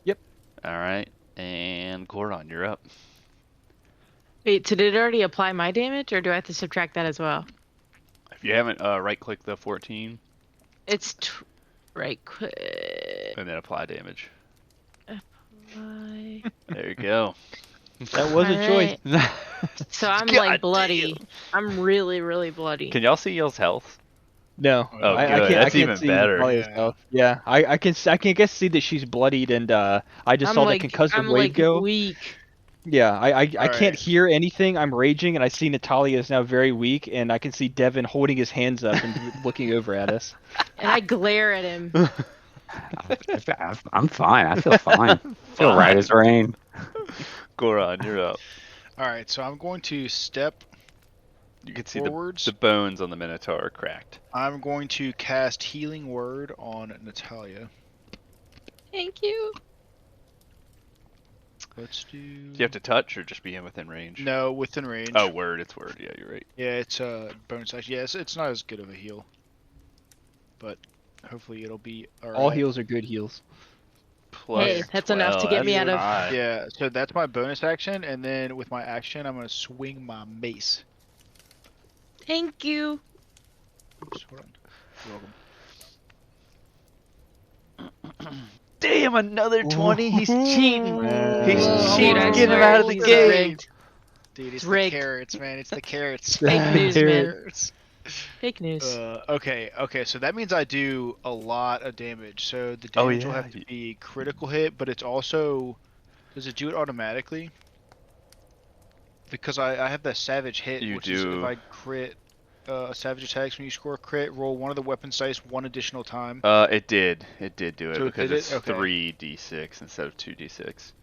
Yep. All right. And Goron, you're up. Wait, so did it already apply my damage, or do I have to subtract that as well? If you haven't right click the 14 It's right quick. and then apply damage. Apply. There you go. that was a choice. Alright. So I'm God like bloody. damn. I'm really, really bloody. Can y'all see y'all's health? No, Oh, I good. can't. I That's can't even see better. Natalia's Yeah. health. Yeah, I can. I can guess see that she's bloodied, and I just saw the concussive I'm wave like go. weak. Yeah, I can't Alright. hear anything. I'm raging, and I see Natalia is now very weak, and I can see Devin holding his hands up and looking over at us. And I glare at him. I'm fine. I feel fine. I feel right as rain. Goron, you're up. Alright, so I'm going to step You can see forwards. the bones on the Minotaur are cracked. I'm going to cast Healing Word on Natalia. Thank you. Let's do. Do you have to touch or just be in within range? No, within range. Oh, word. It's word. Yeah, you're right. Yeah, it's bonus action. Yeah, it's not as good of a heal, but hopefully it'll be alright. All heals are good heals. Plus Hey, that's enough to 12. get me That's out of- high. Yeah, so that's my bonus action, and then with my action, I'm gonna swing my mace. Thank you. Oops, hold on. You're welcome. Damn, another 20. He's cheating. He's Whoa. cheating. Dude, I Get him swear out of the it's game. rigged. Dude, it's rigged. the carrots, man. It's the carrots. Fake news, man. Carrots. Fake news. Okay, so that means I do a lot of damage. So the Oh, damage will yeah, have to be critical hit, but it's also. Does it do it automatically? Because I have that savage hit, You which is if do. I crit a savage attacks when you score a crit, roll one of the weapon dice one additional time. It did. It did do it So it because did it? it's Okay. 3d6 instead of 2d6.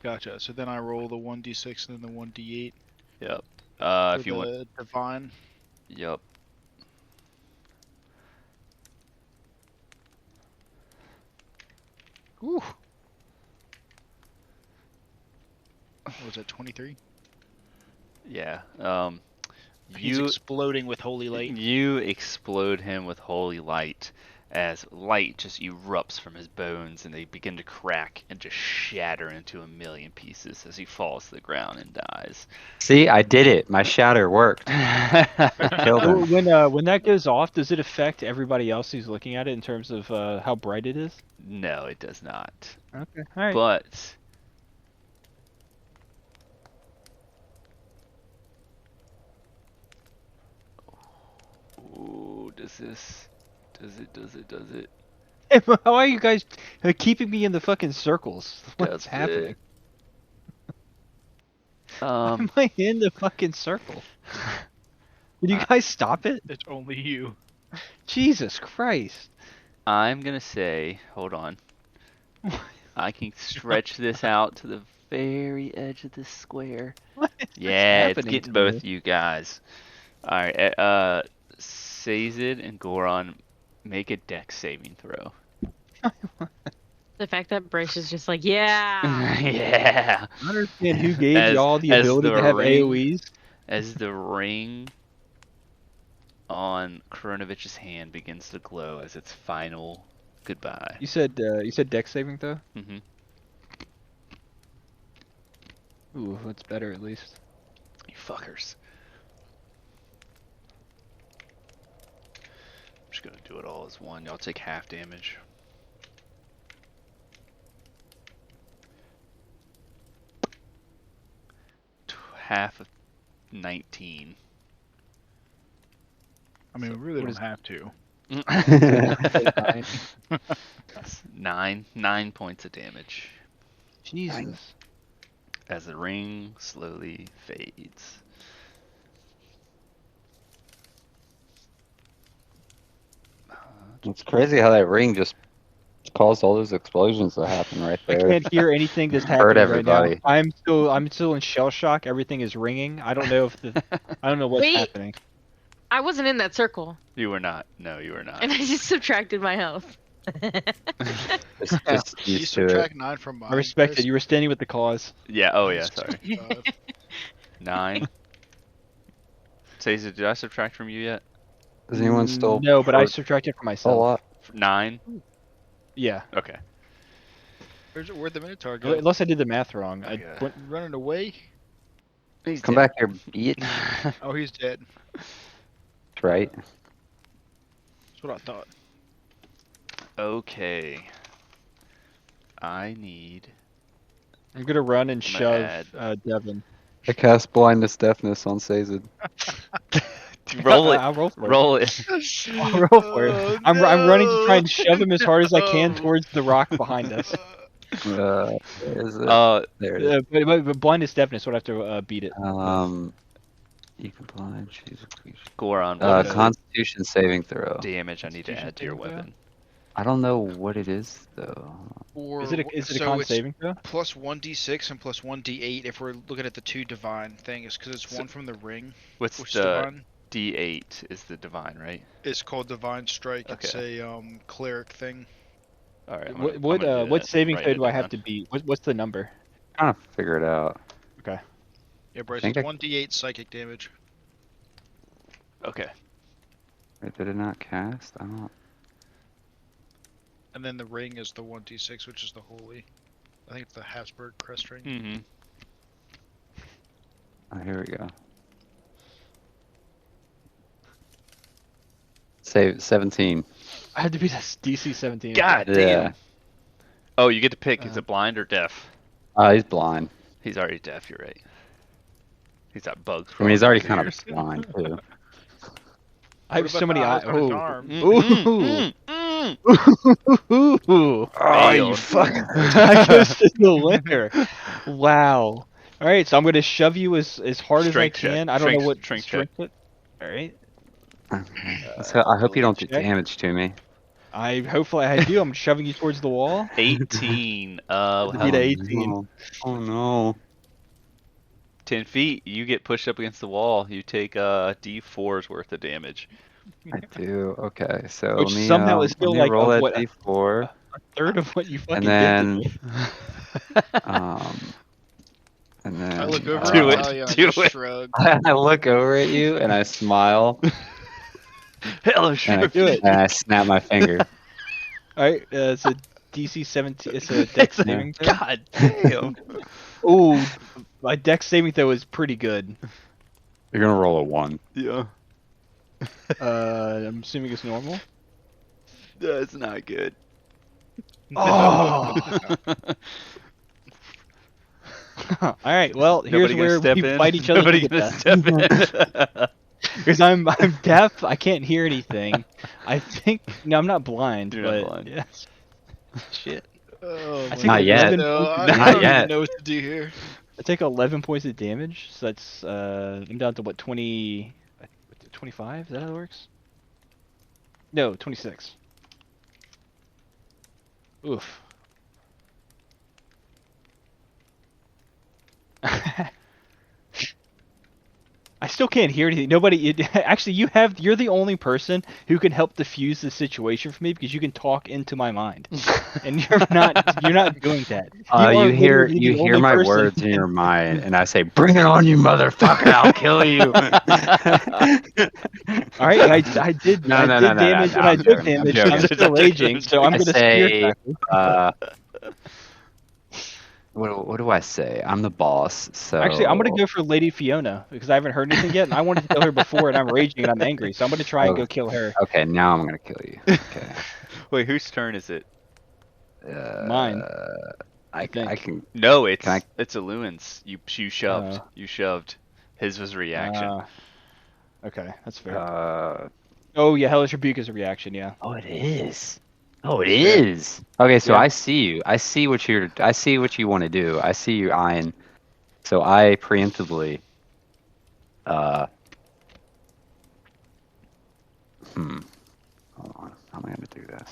Gotcha. So then I roll the 1d6 and then the 1d8 Yep. for If you want. the divine. Yep. Ooh. What was that, 23? Yeah. He's exploding with holy light. You explode him with holy light as light just erupts from his bones and they begin to crack and just shatter into a million pieces as he falls to the ground and dies. See, I did it. My shatter worked. Killed him. When that goes off, does it affect everybody else who's looking at it in terms of how bright it is? No, it does not. Okay, all right. But ooh, does it? How are you guys keeping me in the fucking circles? What's That's happening? Why Um, am I in the fucking circle? Can you guys stop it? It's only you. Jesus Christ. I'm gonna say, hold on. I can stretch this out to the very edge of this square. What is Yeah, it's happening getting to me? both you guys. All right, Sazed and Goron, make a dex saving throw. The fact that Brace is just like, yeah. Yeah. I don't understand who gave As y'all the as ability the to have ring AoEs. as the ring on Koronovich's hand begins to glow as its final goodbye. You said dex saving throw? Hmm. Ooh, that's better at least. You fuckers. I'm just gonna do it all as one. Y'all take half damage. Half of 19. I mean, we really what don't is- have to. Nine points of damage Jesus. as the ring slowly fades. It's crazy how that ring just caused all those explosions to happen right I there. can't hear anything that's Hurt happening right now. everybody. I'm still in shell shock. Everything is ringing. I don't know I don't know what's Wait. happening. I wasn't in that circle, You were not. No, you were not. and I just subtracted my health. Just You used to it. subtract 9 from mine. I respect guys. it. You were standing with the cause. Yeah. Oh yeah. Minus Sorry. 25. 9. Caesar, did I subtract from you yet? Does anyone still? No, but I hurt subtracted from a myself. lot? 9. Yeah. Okay. Where'd the Minotaur go? Unless I did the math wrong. Okay. Running away? He's Come dead. back here, bitch. Oh, he's dead. That's right. That's what I thought. Okay. I need. I'm gonna run and I'm gonna shove Devin. I cast blindness deafness on Sazed. Roll it. I'll roll for it. Roll it. I'll roll for it. Oh, I'm running to try and shove him as hard as I can no. towards the rock behind us. Where is it? Uh, There it is. But blindness deafness would have to beat it. You can blind, choose a creature. Goron, what is the Constitution saving throw. damage I need to Constitution add to your saving throw? weapon? I don't know what it is though. Or, Is it a so con it's saving throw? plus 1d6 and plus 1d8 if we're looking at the 2 divine things, because it's So- one from the ring, What's which the divine. D8 is the divine, right? It's called divine strike. It's Okay. a clearic thing. All right. What saving throw do I have to beat? What's the number? Trying to figure it out. Yeah, Bryce, think it's I- 1d8 psychic damage. Okay. Wait, did it not cast? I don't. And then the ring is the 1d6, which is the holy. I think it's the Habsburg crest ring. Mm-hmm. Oh, here we go. Save 17. I had to beat this DC 17. God Yeah. damn. Oh, you get to pick. Is it blind or deaf? He's blind. He's already deaf. You're right. He's got bugs. I mean, he's already crawling kind up of blind too. I have What so about many the eyes. eyes on his Oh. arm? his Ooh. ears. Ooh. Oh, you fucker! I goes to the winner. Wow. All right, so I'm gonna shove you as hard Strength as I check. can. I don't know Strength- what strength check. it. All right. So I hope you don't do check. damage to me. Hopefully I do. I'm shoving you towards the wall. 18. Beat How- a 18. No. Oh no! 10 feet. You get pushed up against the wall. You take D4's worth of damage. I do. Okay, so Which let me somehow is still let me like roll of that what- d4, A third of what you fucking and did to then me. and then I look over Do at it, Talia and I do just it. shrug. I look over at you and I smile Hello, and I, sure. Do it. and I snap my finger. All right, it's a DC 17. It's a dex It's saving throw. God damn. Ooh, my dex saving throw is pretty good. You're gonna roll a 1. Yeah. I'm assuming it's normal. That's not good. Oh. All right, well, here's Nobody gonna where step we in. fight each other. Nobody to the gonna death. step in. Because I'm deaf. I can't hear anything. I think no, I'm not blind. You're but not blind. yeah. Shit. Oh I my take Not yet. 11 No, points I, of I Not don't damage. yet. even know what to do here. I take 11 points of damage. So that's I'm down to what 20, 25. Is that how it works? No, 26. Oof. I still can't hear anything. Actually, you're the only person who can help diffuse the situation for me because you can talk into my mind, and you're not doing that. You hear literally the only my person words who in can- your mind, and I say, "Bring it on, you motherfucker! I'll kill you." All right, I did No, I no, no, did no, no, damage no, and I I'm took joking. I'm damage. joking. I'm still raging, so I'm I gonna spear say, attack you. what do I say? I'm the boss, Actually, I'm gonna so go for Lady Fiona because I haven't heard anything yet, and I wanted to kill her before, and I'm raging and I'm angry, so I'm gonna try and go kill her. okay. Now I'm gonna kill you. Okay. Wait, whose turn is it? Mine, I think. can. No, it's Can it's Eluin's. You shoved. You shoved. His was reaction. Okay, that's fair. Uh. Oh yeah, Hellish Rebuke is a reaction. Yeah. Oh, it is. Oh, it is. Okay, so Yeah. I see you. I see what you want to do. I see you eyeing. So I preemptively. Uh. Hold on. How am I gonna do this?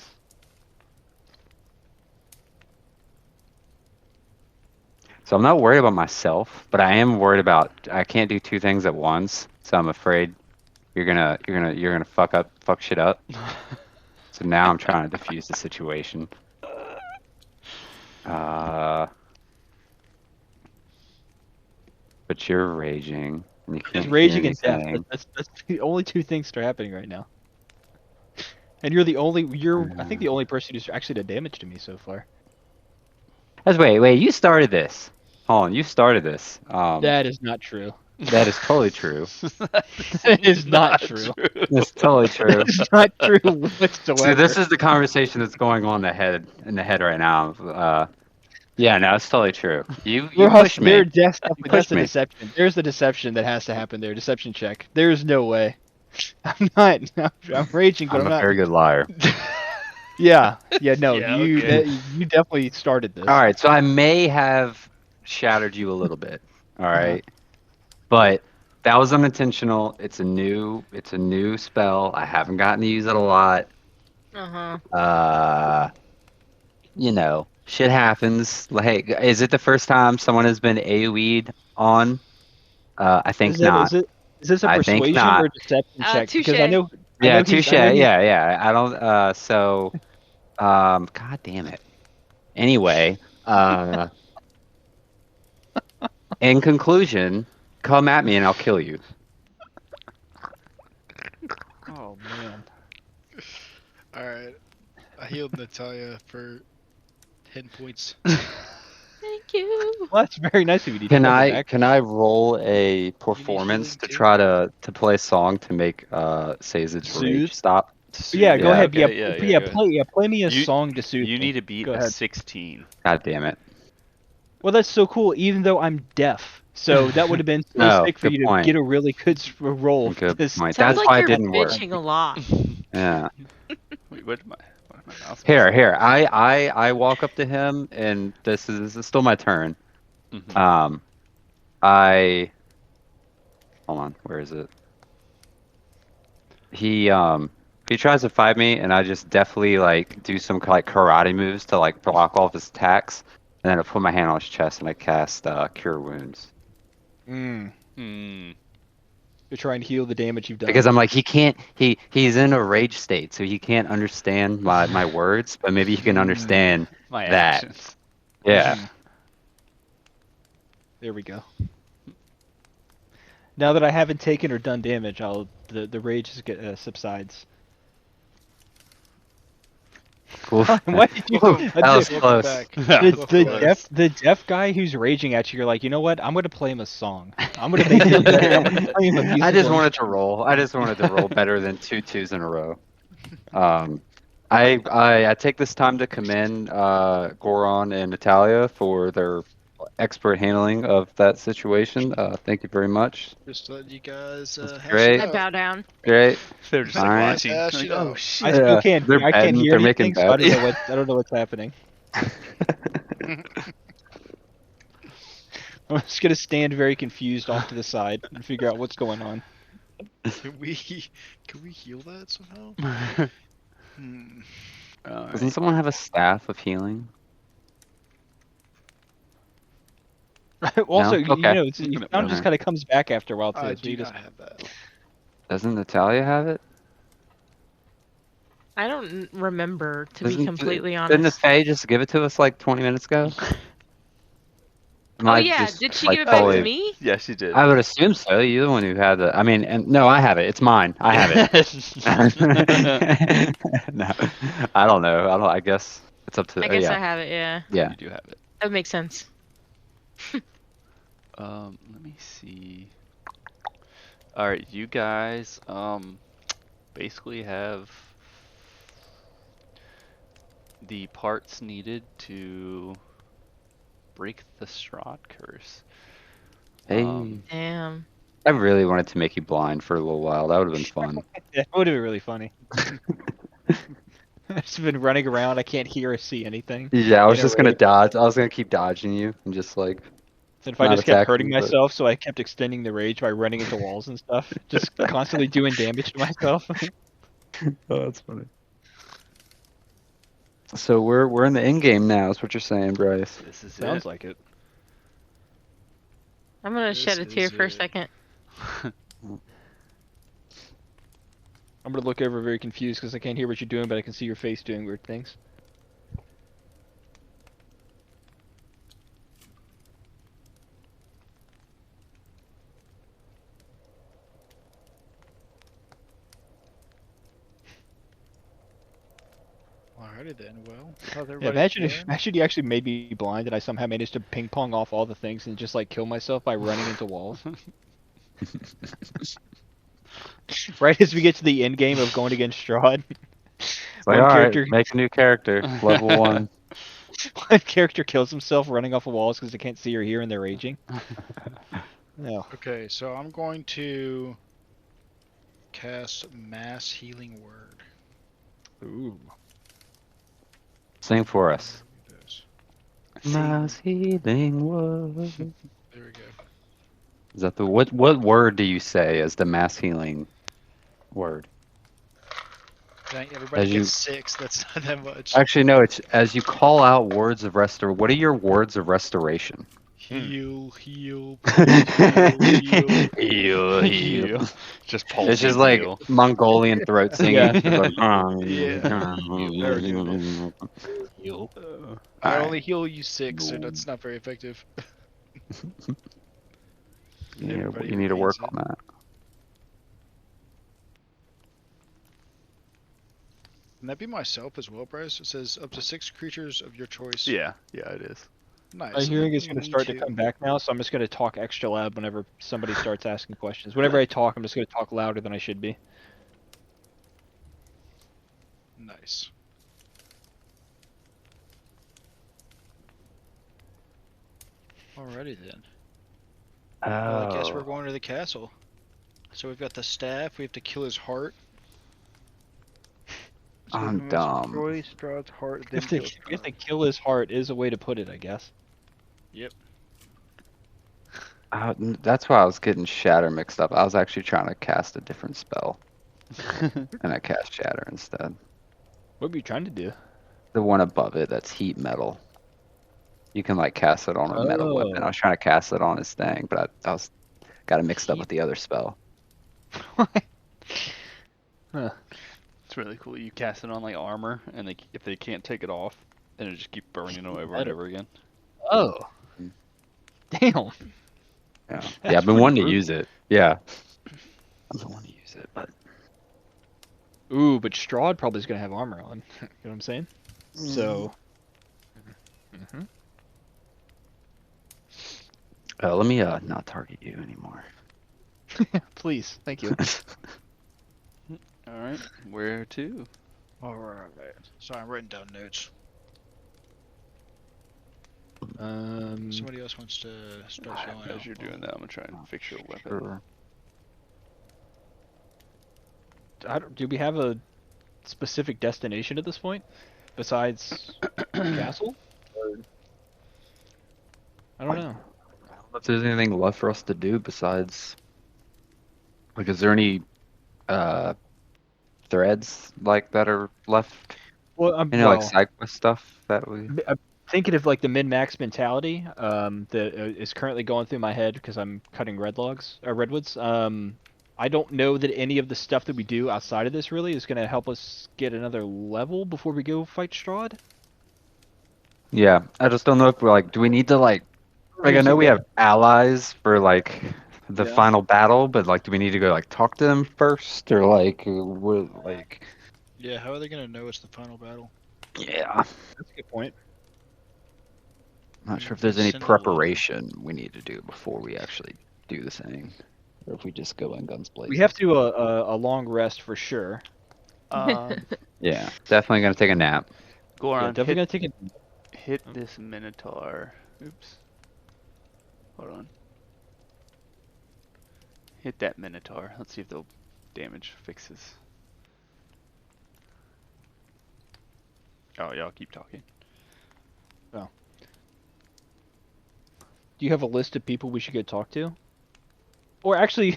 So I'm not worried about myself, but I am worried about I can't do two things at once. So I'm afraid you're gonna fuck shit up. So now I'm trying to defuse the situation. But you're raging. And you It's can't raging hear and death. anything. That's the only two things that are happening right now. And you're I think the only person who's actually done damage to me so far. Wait, you started this. Hold on, you started this. That is not true. That is totally true. That is not true. That's totally true. It's not true So whatsoever. this is the conversation that's going on in the head right now. Yeah, no, it's totally true. You pushed me. That's pushed a me. deception. There's a deception that has to happen there. Deception check. There's no way. I'm not. I'm raging, but I'm I'm a not. very good liar. Yeah. No. Yeah, you okay. you definitely started this. All right, so I may have shattered you a little bit. All right, but that was unintentional. It's a new spell. I haven't gotten to use it a lot. Shit happens. Like, hey, is it the first time someone has been AoE'd on? I think not. Is this a I think persuasion not. or deception check? Because touche. Yeah, touche. Yeah. I don't. So, God damn it. Anyway, in conclusion, come at me and I'll kill you. Oh man. Alright. I healed Natalia for 10 points. Thank you. Well, that's very nice of you. Can I roll a performance healing to too? try to play a song to make Sazed's Soothe? rage stop? Yeah, go ahead. Okay, Yeah, go ahead. play me a You- song to soothe You me. need to beat Go a ahead. 16. God damn it. Well, that's so cool. Even though I'm deaf, so that would have been so No, sick for good you point. to get a really good roll. Good This- point. Sounds That's like why you're it didn't work. bitching a lot. Yeah. Wait, what am I? Mouse Here. I walk up to him, and this is still my turn. Mhm. Hold on. Where is it? He tries to fight me, and I just definitely like do some like karate moves to like block off his attacks, and then I put my hand on his chest and I cast Cure Wounds. Mm. Hmm. You're trying to heal the damage you've done. Because I'm like, he's in a rage state, so he can't understand my words, but maybe he can understand My that. actions. Yeah. There we go. Now that I haven't taken or done damage, the rage subsides. Oof. Why did you? Oof, that was close. The deaf guy who's raging at you, you're like, you know what? I'm gonna play him a song. I'm gonna make him better. I'm gonna play him a musical I just wanted instrument. to roll better than 2 2s in a row. I take this time to commend Goron and Natalia for their expert handling of that situation. Thank you very much. Just let you guys That's hash great. it I out. bow down. Great. They're just All like right. watching. Hash Like, it oh out. shit. I still Yeah, can't. they're I can't betting, hear they're making anything, so I don't bets. know what. I don't know what's happening. I'm just gonna stand very confused off to the side and figure out what's going on. Can we heal that somehow? Hmm. All Doesn't right. someone have a staff of healing? Also, No? Okay. you know, your Gonna sound move. just kind of comes back after a while too. I So do you just not have that. Doesn't Natalia have it? I don't remember, to be Doesn't completely didn't the honest. Fae just give it to us like 20 minutes ago? Am Oh I yeah, just did she like give it back to totally? me? Yeah, she did. I would assume so. You're the one who had the. I mean, and no, I have it. It's mine. I have it. No, I don't know. I don't. I guess it's up to. I guess Yeah, I have it, yeah. yeah. You do have it. That makes sense. Let me see. All right, you guys basically have the parts needed to break the Strahd curse. Hey, Damn. I really wanted to make you blind for a little while. That would have been fun. That would have been really funny. I've just been running around. I can't hear or see anything. Yeah, I was In a just gonna rage. dodge. I was gonna keep dodging you and just like So if I not just kept attack hurting you. But myself, so I kept extending the rage by running into walls and stuff, just constantly doing damage to myself. oh, that's funny. So we're in the end game now. Is what you're saying, Bryce? This is Sounds it. like it. I'm gonna This shed a tear is for a it. second. I'm gonna look over very confused because I can't hear what you're doing, but I can see your face doing weird things. Alrighty then. Well, how's Yeah, everybody doing? imagine you actually made me blind and I somehow managed to ping pong off all the things and just like kill myself by running into walls. Right as we get to the end game of going against Strahd, It's like, one all right, character make a new character, level 1. one character kills himself running off of walls because they can't see or hear and they're raging. No. Okay, so I'm going to cast Mass Healing Word. Ooh. Sing for us. This. Mass healing word. There we go. Is that the what word do you say as the mass healing word? Dang, everybody As gets you 6. That's not that much. actually no, it's as you call out words of restor. What are your words of restoration? Heal, heal, Heal, heal. heal. Heal. Just It's pulsing just like heal. Mongolian throat singing. Yeah. It's like, Yeah, never doing it. Heal. I Alright. only heal you 6, so that's not very effective. Everybody You need to work reads it. on that. Can that be myself as well, Bryce? It says up to 6 creatures of your choice. Yeah, it is. Nice. My hearing is going to Me start to too. come back now, so I'm just going to talk extra loud whenever somebody starts asking questions. Whenever I talk, I'm just going to talk louder than I should be. Nice. Alrighty then. Well, I guess we're going to the castle. So we've got the staff. We have to kill his heart. So we I'm must dumb. destroy Strahd's heart, then kill If they Strahd. kill his heart is a way to put it, I guess. Yep. That's why I was getting Shatter mixed up. I was actually trying to cast a different spell, and I cast Shatter instead. What were you trying to do? The one above it, that's Heat Metal. You can like cast it on a metal weapon. I was trying to cast it on his thing, but I got it mixed up with the other spell. Huh. It's really cool. You cast it on like armor, and if they can't take it off, then it just keep burning them over and over again. Oh. Damn. Yeah, That's I've been pretty wanting to brutal. use it. Yeah, I've been wanting to use it, but Ooh, but Strahd probably is going to have armor on. You know what I'm saying? So. Mhm. let me not target you anymore. Please, thank you. All right, where to? Alright. So I'm writing down notes. Somebody else wants to special out. As you're doing that, I'm gonna try and fix your weapon. Sure. Do we have a specific destination at this point besides castle? Or... I don't know. I don't know if there's anything left for us to do besides. Like, is there any threads like that are left? Well, I'm Like side quest stuff that we. I'm thinking of like the min-max mentality that is currently going through my head because I'm cutting redwoods. I don't know that any of the stuff that we do outside of this really is going to help us get another level before we go fight Strahd. Yeah, I just don't know if we're like, do we need to like I know we have allies for like the Yeah. final battle, but like, do we need to go like talk to them first, or like, what, like? Yeah, how are they gonna know it's the final battle? Yeah, That's a good point. I'm not sure if there's any Send a letter. preparation we need to do before we actually do the thing, or if we just go in guns blazing. We have to do a long rest for sure. Yeah, definitely gonna take a nap. Goron, Definitely gonna take a. hit this Minotaur. Oops. Hold on. Hit that Minotaur. Let's see if the damage fixes. Oh, y'all keep talking. Do you have a list of people we should go talk to? Or actually,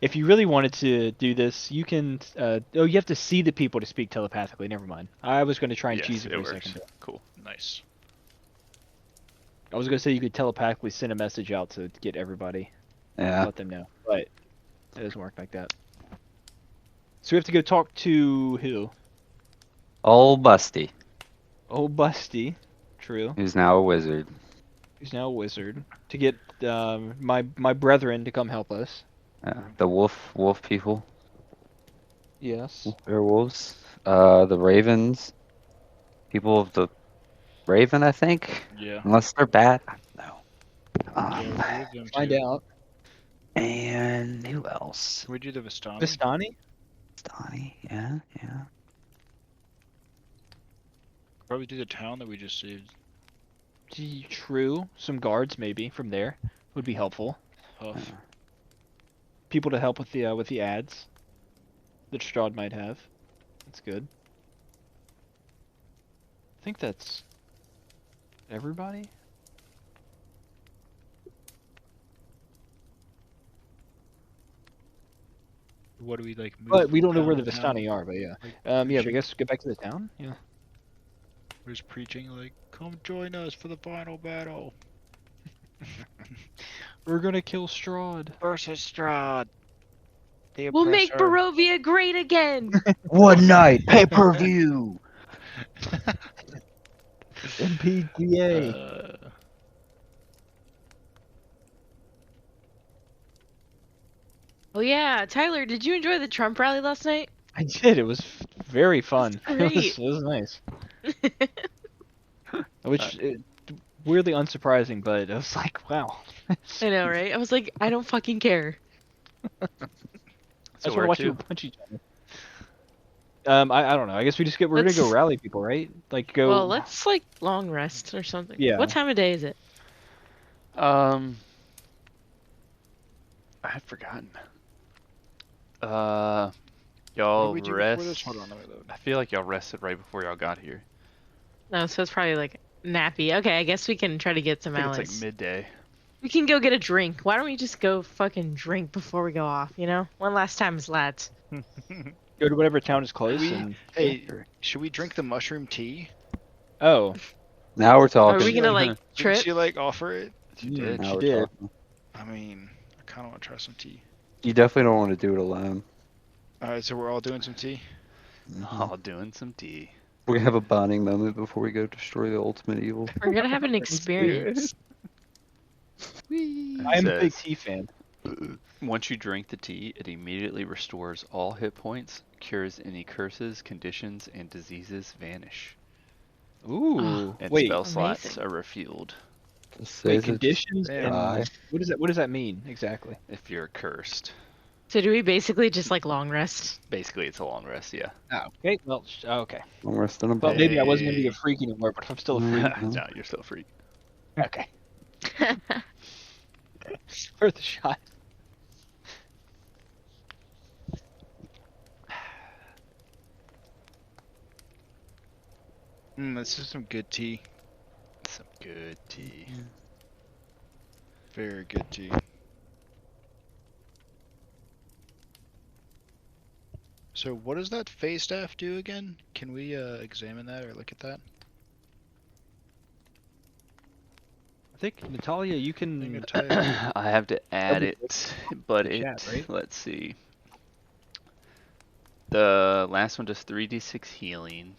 if you really wanted to do this, you can. You have to see the people to speak telepathically. Never mind. I was going to try and Yes, cheese it it for a works. second. Cool. Nice. I was going to say you could telepathically send a message out to get everybody, Yeah. let them know, but it doesn't work like that. So we have to go talk to who? Old Busty, Old Busty. True. who's now a wizard. He's now a wizard. To get my brethren to come help us. The wolf people, Yes. werewolves. The ravens, people of the Raven, I think. Yeah. Unless they're bad, I don't know. Yeah, we moved them Find too. out. And who else? Can we do the Vistani? Vistani? Donnie, yeah. Probably do the town that we just saved. True. Some guards maybe from there would be helpful. Huff. People to help with the ads that Strahd might have. That's good. I think that's everybody. What do we like? Move But we from don't know where town the to town? Vistani are. But yeah. Like, Yeah. But I preaching? guess get back to the town. Yeah. We're just preaching like, come join us for the final battle. We're gonna kill Strahd. Versus Strahd. The We'll make oppressor. Barovia great again. One night, pay-per-view. MPGA. Oh yeah, Tyler, did you enjoy the Trump rally last night? I did. It was very fun. Great. It was nice. Which weirdly unsurprising, but it was like, wow. I know, right? I was like, I don't fucking care. I just want to watch you punch each other. I don't know. I guess we're gonna go Let's- rally people, right? Like go. Well, let's like long rest or something. Yeah. What time of day is it? I've forgotten. What Y'all do we do rest. before this? Hold on, let me load. I feel like y'all rested right before y'all got here. No, so it's probably like nappy. Okay, I guess we can try to get some I think allies. it's like midday. We can go get a drink. Why don't we just go fucking drink before we go off, you know? One last time as lads. Go to whatever town is close. We- And... Hey, should we drink the mushroom tea? Oh, Now we're Are talking. we gonna like Didn't trip? she like offer it? You did. Now she we're did. talking. I mean, I kind of want to try some tea. You definitely don't want to do it alone. Alright, so we're all doing some tea? All doing some tea. We're gonna have a bonding moment before we go destroy the ultimate evil. We're gonna have an experience. I am a big Says- tea fan. Once you drink the tea, it immediately restores all hit points, cures any curses, conditions, and diseases vanish. Ooh. And Wait. spell slots amazing. are refueled Just Wait. says it. Conditions. Yeah. And what does that mean exactly? if you're cursed. So do we basically just like long rest? Basically, it's a long rest, yeah. Oh. Okay. Well. Okay. Long rest on a Well, boat. maybe I wasn't gonna be a freak anymore, but I'm still a freak. Mhm. No, you're still free. Okay. Worth a shot. This is some good tea. Some good tea. Very good tea. So what does that Fey staff do again? Can we examine that or look at that? I think Natalia, you I think can. Natalia- I have to add Double it, but the chat, right? let's see. The last one does 3d6 healing.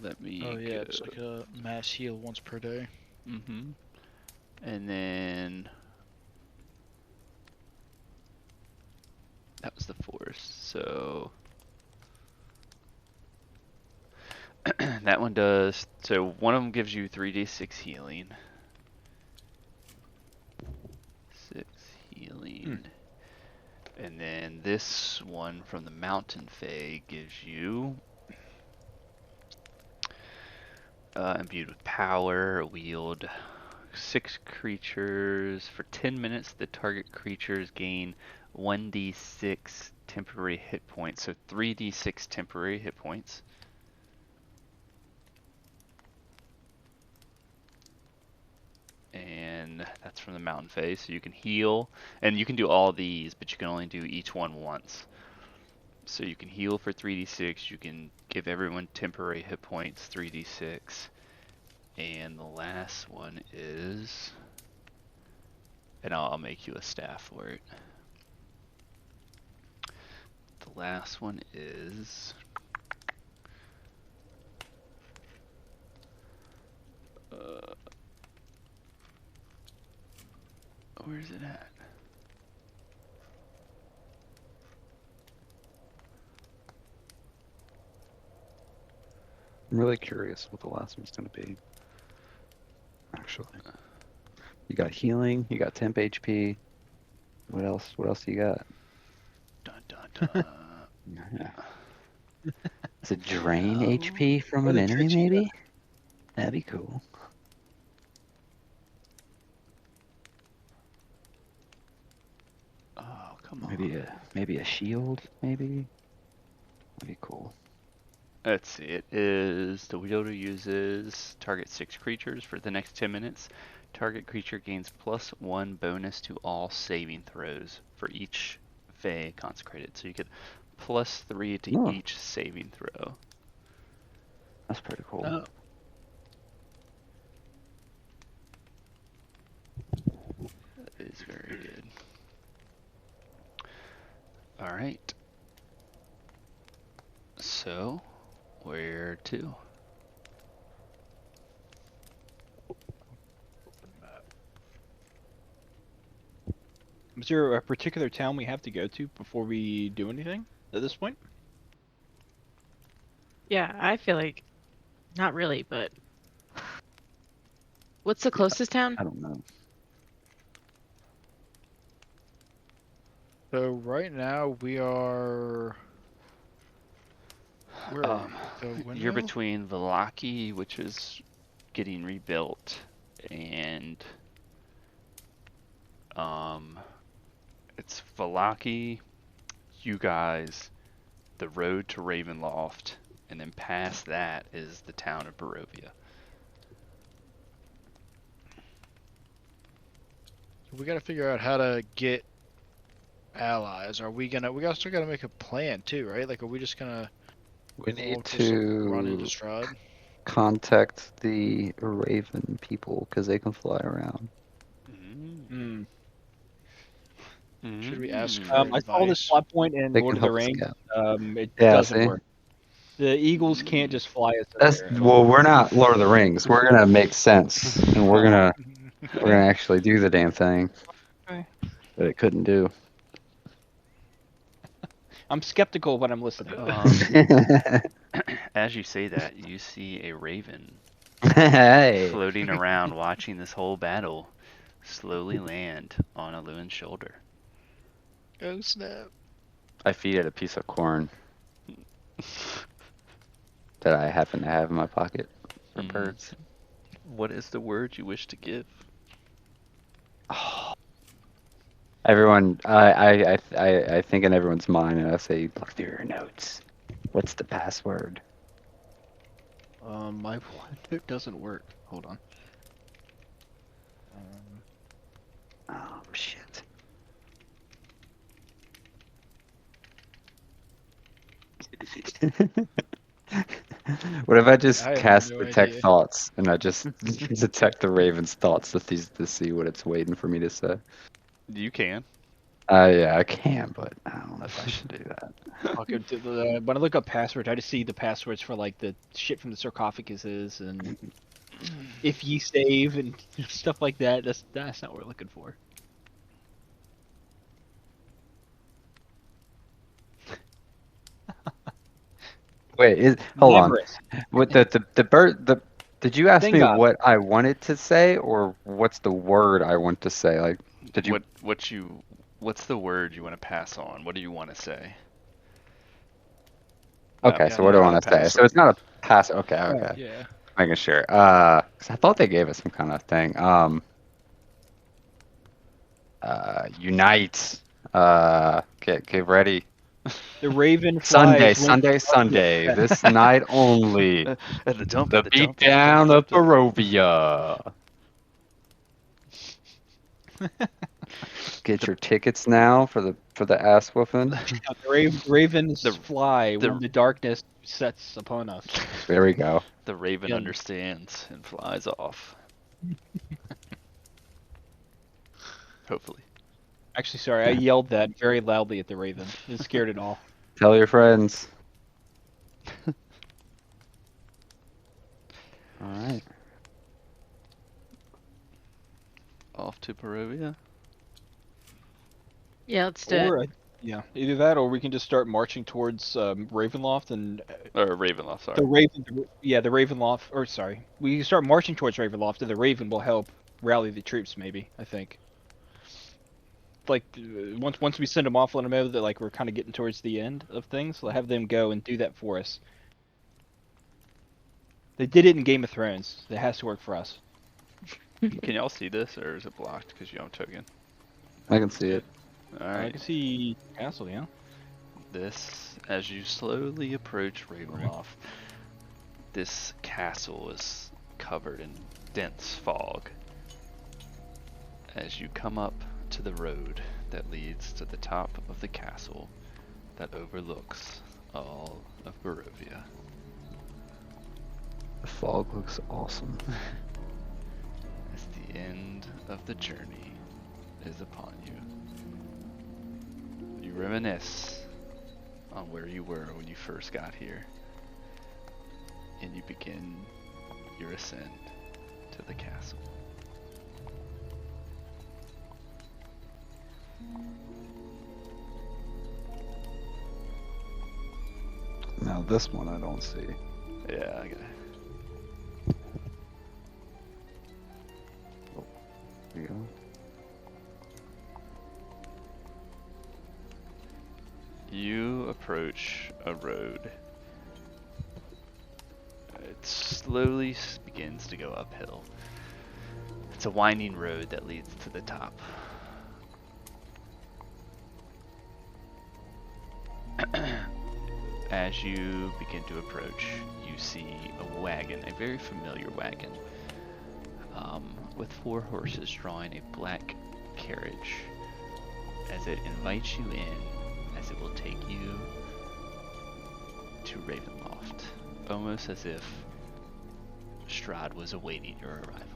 Let me Oh yeah, go. it's like a mass heal once per day. Mm-hmm. And then that was the forest. So that one does. So one of them gives you 3d6 healing. 6 healing. And then this one from the Mountain Fey gives you imbued with power, wield 6 creatures. For 10 minutes, the target creatures gain 1d6 temporary hit points. So 3d6 temporary hit points. And that's from the Mountain Fey. So you can heal. And you can do all these, but you can only do each one once. So you can heal for 3d6, you can give everyone temporary hit points, 3d6. And the last one is, and I'll make you a staff for it. The last one is, where's it at? I'm really curious what the last one's going to be. Actually, you got healing, you got temp HP. What else? What else do you got? Dun dun dun. Yeah. Is it drain No. HP from What an are the enemy? tricks you got? Maybe. That'd be cool. Oh, come on. Maybe a shield. Maybe. That'd be cool. Let's see, it is, the wielder uses target 6 creatures for the next 10 minutes. Target creature gains +1 bonus to all saving throws for each Fey consecrated. So you get +3 to Oh. each saving throw. That's pretty cool. Oh. That is very good. Alright. So, where to? Is there a particular town we have to go to before we do anything at this point? Yeah, I feel like not really, but what's the closest town? I don't know. So right now we are. Where are we? The You're windmill? between Velaki, which is getting rebuilt, and it's Velaki, you guys, the road to Ravenloft, and then past that is the town of Barovia. We gotta figure out how to get allies. Are we gonna? We still gotta make a plan too, right? Like, are we just gonna We all need just run into to Strahd? contact the Raven people because they can fly around. Mm. Should we ask Mm. for I saw this advice? plot point in They Lord can of the help us Rings. out. It Yeah, doesn't see? work. The eagles can't just fly us up That's there. well, we're not Lord of the Rings. We're gonna make sense, and we're gonna actually do the damn thing Okay. that it couldn't do. I'm skeptical when I'm listening. As you say that, you see a raven Hey, floating around watching this whole battle slowly land on Aluin's shoulder. Oh snap! I feed it a piece of corn that I happen to have in my pocket. for birds. What is the word you wish to give? Oh. Everyone, I think in everyone's mind, and I say, look through your notes. What's the password? My it doesn't work. Hold on. Oh shit. What if I just I have cast no detect idea. thoughts and I just detect the raven's thoughts to see what it's waiting for me to say? You can. Yeah, I can, but I don't know if I should do that. Okay, when I look up passwords, I just see the passwords for like the shit from the sarcophaguses and if ye save and stuff like that. That's not what we're looking for. Wait, hold on. Labrys. What the bird did you ask me Dingo. what I wanted to say or what's the word I want to say? Like, did you? What's the word you want to pass on? What do you want to say? Okay, Yeah, so what no, do I not a want to say? So password. it's not a pass. Okay, Right. okay. Yeah. Making sure. 'Cause I thought they gave us some kind of thing. Unite. Get ready. The raven Sunday, flies when Sunday, Sunday. This night only. At the dump, The at the beat dump, at the dump, down of dump. Barovia. Get your tickets now for the ass whooping. the ravens The- fly the- when the darkness sets upon us. There we go. The raven Yeah. understands and flies off. Hopefully. Actually, sorry, I yelled that very loudly at the raven. It scared it off. Tell your friends. All right. Off to Barovia. Yeah, let's do it. Or yeah, either that, or we can just start marching towards Ravenloft and Or Ravenloft, sorry. the Raven. Yeah, the Ravenloft. Or sorry, we can start marching towards Ravenloft, and the Raven will help rally the troops. Maybe I think. Like once we send them off, let them know that like we're kind of getting towards the end of things. We'll have them go and do that for us. They did it in Game of Thrones. That has to work for us. Can y'all see this, or is it blocked because you don't token? I can see it. All I right. can see Castle. Yeah. This, as you slowly approach Ravenloft, this castle is covered in dense fog. As you come up to the road that leads to the top of the castle that overlooks all of Barovia. The fog looks awesome. As the end of the journey is upon you. You reminisce on where you were when you first got here, and you begin your ascent to the castle. Now this one I don't see. Yeah, I got it. Here we go. You approach a road. It slowly begins to go uphill. It's a winding road that leads to the top. As you begin to approach, you see a wagon, a very familiar wagon, with 4 horses drawing a black carriage, as it invites you in, as it will take you to Ravenloft, almost as if Strahd was awaiting your arrival.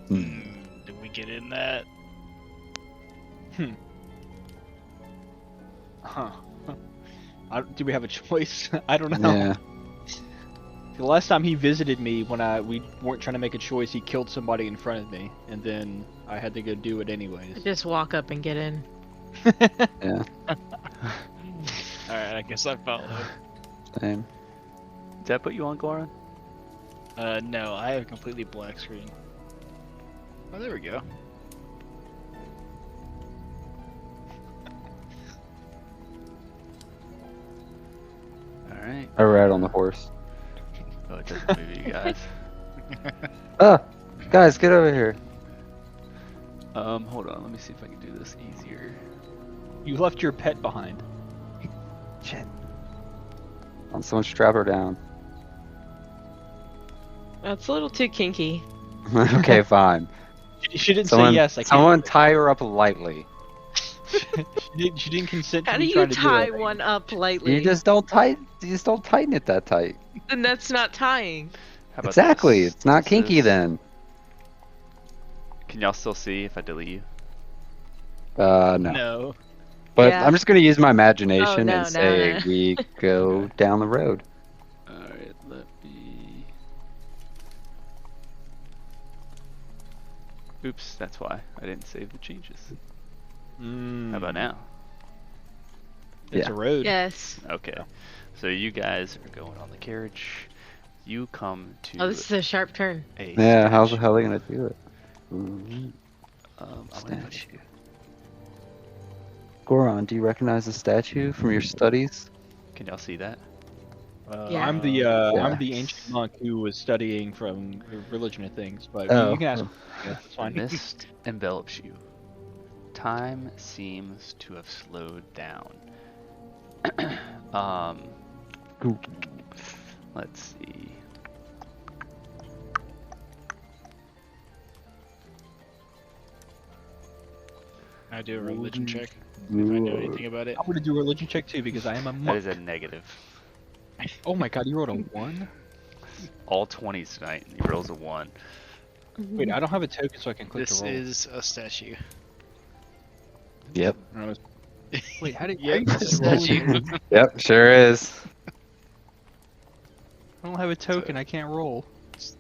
Did we get in that? Huh. Do we have a choice? I don't know. Yeah. The last time he visited me, when we weren't trying to make a choice, he killed somebody in front of me, and then I had to go do it anyways. Just walk up and get in. Yeah. Alright, I guess I followed. Same. Did that put you on, Goran? No, I have a completely black screen. Oh, there we go. Alright. I ride on the horse. That doesn't move you guys. Oh, guys, get over here. Hold on. Let me see if I can do this easier. You left your pet behind. Shit. Someone strap her down. That's a little too kinky. Okay, fine. She didn't Someone, say yes. I can't. someone tie her up lightly. She didn't consent How to do me you trying to do tie it. one up lightly? You just don't tighten it that tight. Then that's not tying. How about Exactly. this? It's not This kinky is- then. Can y'all still see if I delete you? No. No. But Yeah. I'm just gonna use my imagination no, and say no. we go down the road. Alright, let me... Oops, that's why. I didn't save the changes. How about now? It's Yeah. a road. Yes. Okay. So you guys are going on the carriage. You come to Oh, this is a sharp turn. a Yeah, how the statue. hell are they gonna do it? Mhm. I'm gonna put- Statue. Goron, do you recognize the statue from your studies? Can y'all see that? Yeah. I'm the Yeah. I'm the ancient monk who was studying from religion and things, but Oh. you can ask. Yes, it's The fine. mist envelops you. Time seems to have slowed down. Ooh. Let's see. I do a religion check if I know anything about it. I'm gonna do a religion check too because I am a That monk. is a negative. Oh my god, you rolled a 1? All 20s tonight. and He rolls a 1. Wait, I don't have a token so I can click This to roll. is a statue. Yep. I was- Wait, how did Yep, you it's a roll statue. it? Yep, sure is. I don't have a token, I can't roll. It's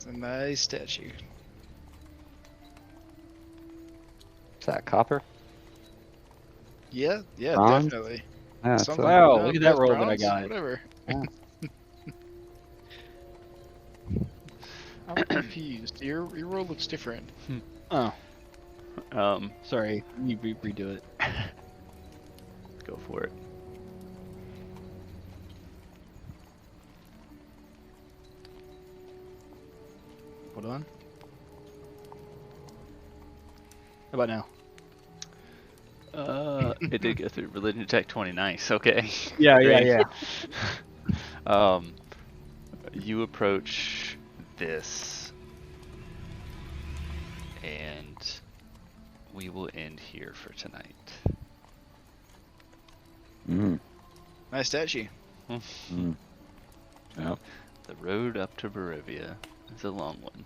a nice statue. Is that copper? Yeah, yeah, Bronze? definitely. Yeah, it's Something- Wow, no, look at that both roll that I bronze, got. Whatever. Yeah. I'm confused. Your roll looks different. Oh, Um, sorry. You redo it. go for it. Hold on. How about now? It did go through religion check 20. Nice. Okay. Yeah, Great. You approach this, and we will end here for tonight. Mm. Nice statue. Mm. Yep. The road up to Barovia is a long one.